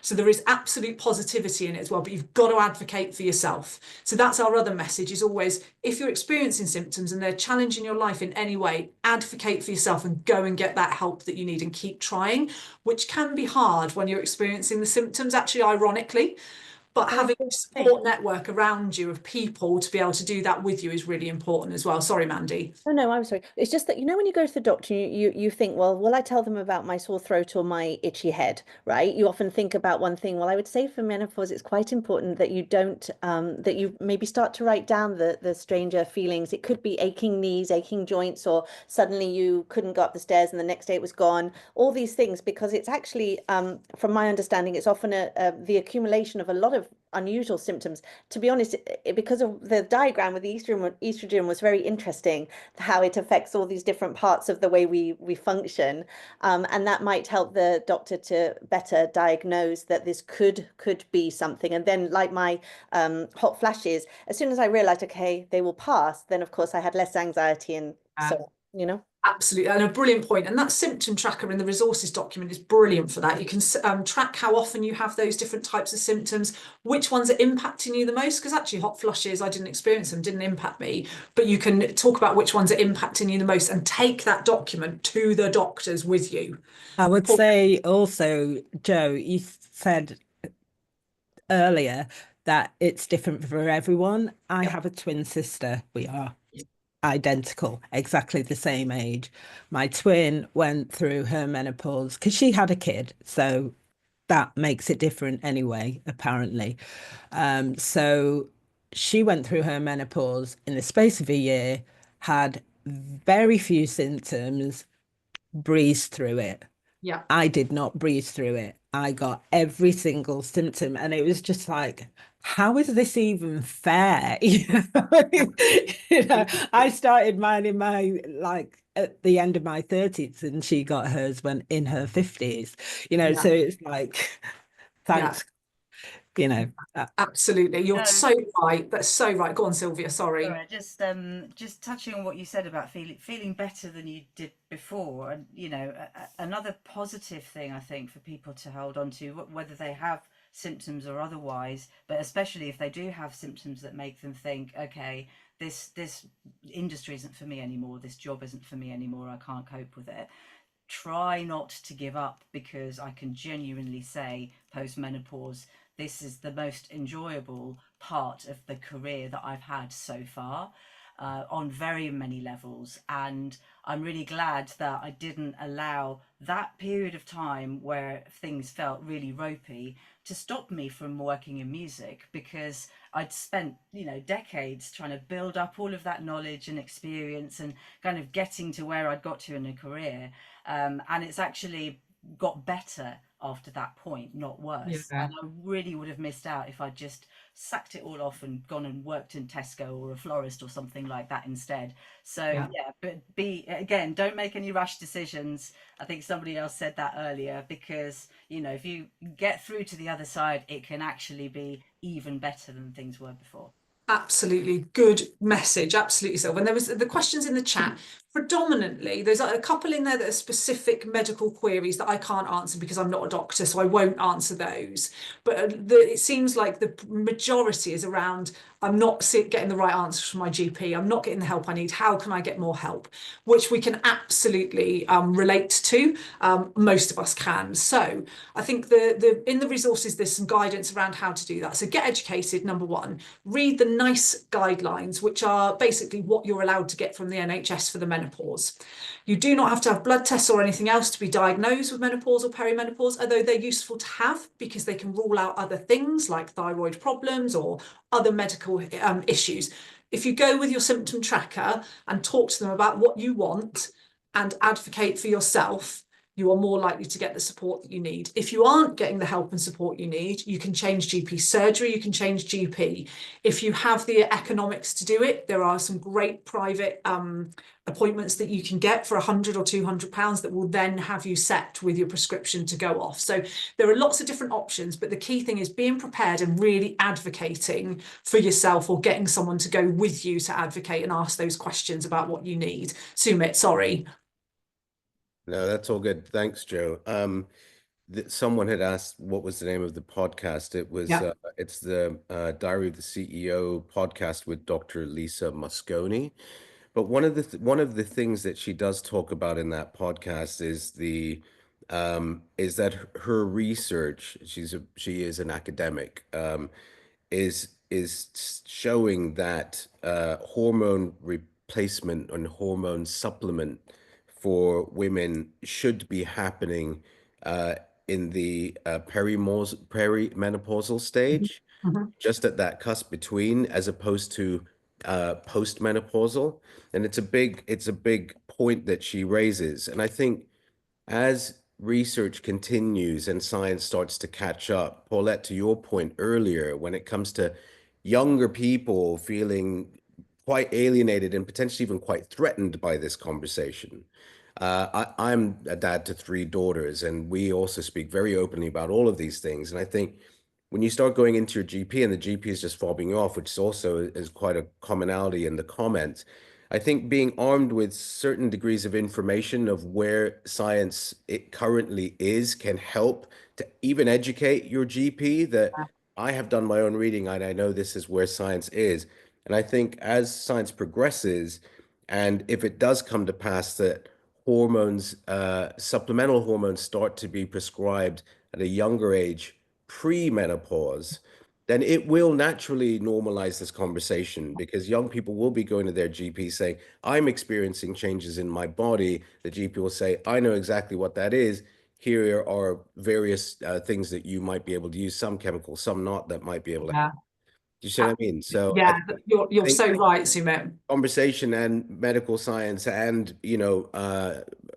So there is absolute positivity in it as well, but you've got to advocate for yourself. So that's our other message, is always, if you're experiencing symptoms and they're challenging your life in any way, advocate for yourself and go and get that help that you need and keep trying, which can be hard when you're experiencing the symptoms, actually, ironically. But having a support network around you of people to be able to do that with you is really important as well. Sorry, Mandy. Oh no, I'm sorry. It's just that, when you go to the doctor, you think, well, will I tell them about my sore throat or my itchy head, right? You often think about one thing. Well, I would say for menopause, it's quite important that you don't that you maybe start to write down the stranger feelings. It could be aching knees, aching joints, or suddenly you couldn't go up the stairs and the next day it was gone. All these things, because it's actually, from my understanding, it's often the accumulation of a lot of unusual symptoms. To be honest, because of the diagram with the estrogen was very interesting, how it affects all these different parts of the way we function, and that might help the doctor to better diagnose that this could be something. And then, like my hot flashes, as soon as I realized, okay, they will pass, then of course I had less anxiety, and so Absolutely, and a brilliant point. And that symptom tracker in the resources document is brilliant for that. You can track how often you have those different types of symptoms, which ones are impacting you the most, because actually hot flushes, I didn't experience them, didn't impact me, but you can talk about which ones are impacting you the most and take that document to the doctors with you. I would say also, Joe, you said earlier that it's different for everyone. I have a twin sister. We are identical, exactly the same age. My twin went through her menopause because she had a kid, so that makes it different anyway, apparently. So she went through her menopause in the space of a year, had very few symptoms, breezed through it. Yeah. I did not breeze through it. I got every single symptom, and it was just like, how is this even fair? I started mine in my at the end of my 30s, and she got hers when in her 50s. So it's like, thanks. Absolutely, you're so right. That's so right. Go on, Sylvia. Sorry. Just touching on what you said about feeling better than you did before, and another positive thing I think for people to hold on to, whether they have symptoms or otherwise, but especially if they do have symptoms that make them think, okay, this industry isn't for me anymore, this job isn't for me anymore, I can't cope with it. Try not to give up, because I can genuinely say post-menopause, this is the most enjoyable part of the career that I've had so far, on very many levels. And I'm really glad that I didn't allow that period of time where things felt really ropey to stop me from working in music, because I'd spent, decades trying to build up all of that knowledge and experience and kind of getting to where I'd got to in a career. And it's actually got better after that point, not worse. And I really would have missed out if I just sacked it all off and gone and worked in Tesco or a florist or something like that instead. So but don't make any rash decisions. I think somebody else said that earlier, because if you get through to the other side, it can actually be even better than things were before. Absolutely good message. Absolutely so. And there was the questions in the chat. Predominantly, there's a couple in there that are specific medical queries that I can't answer because I'm not a doctor, so I won't answer those. But it seems like the majority is around, I'm not getting the right answers from my GP. I'm not getting the help I need. How can I get more help? Which we can absolutely relate to. Most of us can. So I think in the resources, there's some guidance around how to do that. So get educated, number one. Read the NICE guidelines, which are basically what you're allowed to get from the NHS for the menopause. You do not have to have blood tests or anything else to be diagnosed with menopause or perimenopause, although they're useful to have because they can rule out other things like thyroid problems or other medical issues. If you go with your symptom tracker and talk to them about what you want and advocate for yourself, you are more likely to get the support that you need. If you aren't getting the help and support you need, you can change GP surgery, you can change GP. If you have the economics to do it, there are some great private appointments that you can get for £100 or £200 that will then have you set with your prescription to go off. So there are lots of different options, but the key thing is being prepared and really advocating for yourself or getting someone to go with you to advocate and ask those questions about what you need. Sumit, sorry. No, that's all good. Thanks, Joe. Someone had asked what was the name of the podcast. It was it's the Diary of the CEO podcast with Dr. Lisa Mosconi. But one of the things that she does talk about in that podcast is is that her research, she is an academic, is showing that hormone replacement and hormone supplement for women should be happening in the perimenopausal stage, just at that cusp between, as opposed to postmenopausal. And it's a big point that she raises. And I think as research continues and science starts to catch up, Paulette, to your point earlier, when it comes to younger people feeling quite alienated and potentially even quite threatened by this conversation. I'm a dad to 3 daughters, and we also speak very openly about all of these things. And I think when you start going into your GP and the GP is just fobbing you off, which is quite a commonality in the comments, I think being armed with certain degrees of information of where science it currently is can help to even educate your GP that I have done my own reading and I know this is where science is. And I think as science progresses, and if it does come to pass that hormones, supplemental hormones start to be prescribed at a younger age, pre-menopause, then it will naturally normalize this conversation because young people will be going to their GP saying, I'm experiencing changes in my body. The GP will say, I know exactly what that is. Here are various things that you might be able to use, some chemicals, some not, that might be able to help. Do you see what I mean? So yeah, you're think so right, Sumit. conversation and medical science and,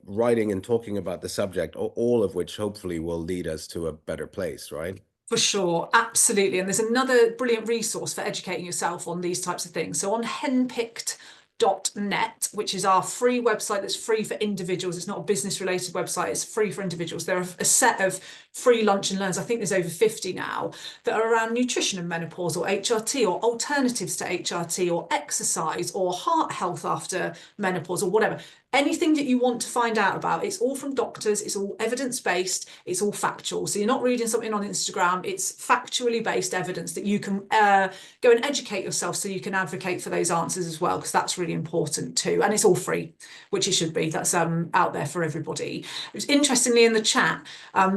writing and talking about the subject, all of which hopefully will lead us to a better place, right? For sure, absolutely. And there's another brilliant resource for educating yourself on these types of things. So on henpicked.net, which is our free website that's free for individuals. It's not a business related website, it's free for individuals. There are a set of free lunch and learns, I think there's over 50 now, that are around nutrition and menopause or HRT or alternatives to HRT or exercise or heart health after menopause or whatever. Anything that you want to find out about, it's all from doctors, it's all evidence-based, it's all factual. So you're not reading something on Instagram, it's factually based evidence that you can go and educate yourself so you can advocate for those answers as well, because that's really important too. And it's all free, which it should be. That's out there for everybody. It was interestingly in the chat,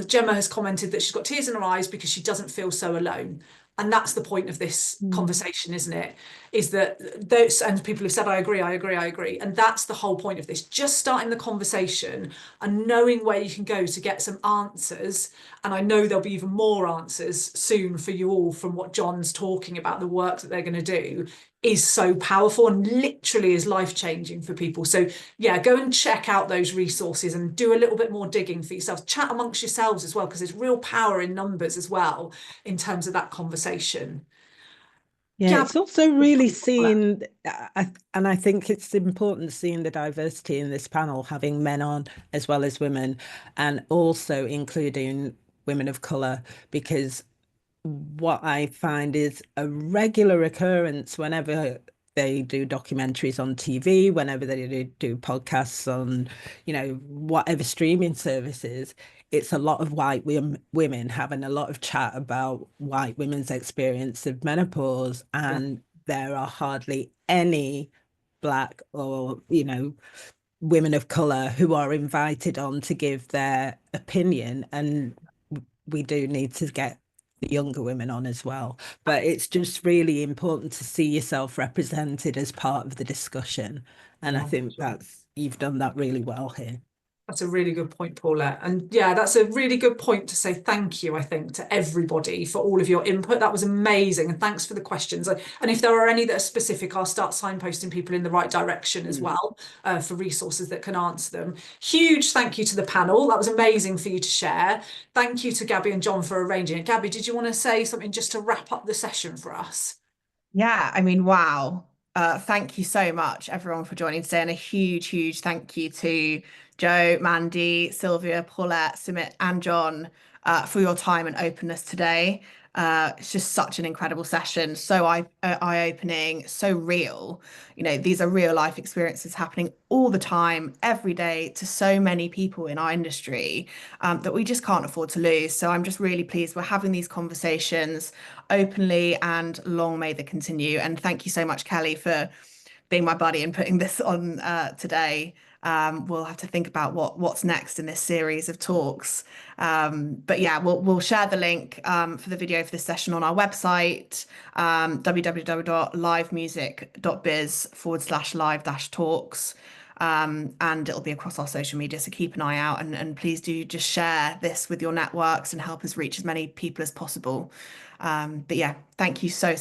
Gemma has commented that she's got tears in her eyes because she doesn't feel so alone. And that's the point of this conversation, isn't it? Is that those, and people have said, I agree. And that's the whole point of this. Just starting the conversation and knowing where you can go to get some answers. And I know there'll be even more answers soon for you all from what John's talking about, the work that they're going to do, is so powerful and literally is life-changing for people. So yeah, go and check out those resources and do a little bit more digging for yourselves. Chat amongst yourselves as well, because there's real power in numbers as well in terms of that conversation. Yeah, it's also really seeing, and I think it's important seeing the diversity in this panel, having men on as well as women, and also including women of colour, because what I find is a regular occurrence whenever they do documentaries on TV, whenever they do podcasts on, whatever streaming services. It's a lot of white women having a lot of chat about white women's experience of menopause, and there are hardly any Black or, women of color who are invited on to give their opinion. And we do need to get the younger women on as well. But it's just really important to see yourself represented as part of the discussion. And I think you've done that really well here. That's a really good point, Paulette. And yeah, that's a really good point to say thank you, I think, to everybody for all of your input. That was amazing. And thanks for the questions. And if there are any that are specific, I'll start signposting people in the right direction as well, for resources that can answer them. Huge thank you to the panel. That was amazing for you to share. Thank you to Gabby and John for arranging it. Gabby, did you want to say something just to wrap up the session for us? Yeah, I mean, wow. Thank you so much, everyone, for joining today. And a huge, huge thank you to Joe, Mandy, Sylvia, Paulette, Sumit, and John for your time and openness today. It's just such an incredible session, so eye-opening, so real. These are real life experiences happening all the time, every day, to so many people in our industry that we just can't afford to lose. So I'm just really pleased we're having these conversations openly, and long may they continue. And thank you so much, Kelly, for being my buddy and putting this on today. We'll have to think about what's next in this series of talks. But yeah, we'll share the link for the video for this session on our website, www.livemusic.biz/live-talks. And it'll be across our social media, so keep an eye out, and please do just share this with your networks and help us reach as many people as possible. But yeah, thank you so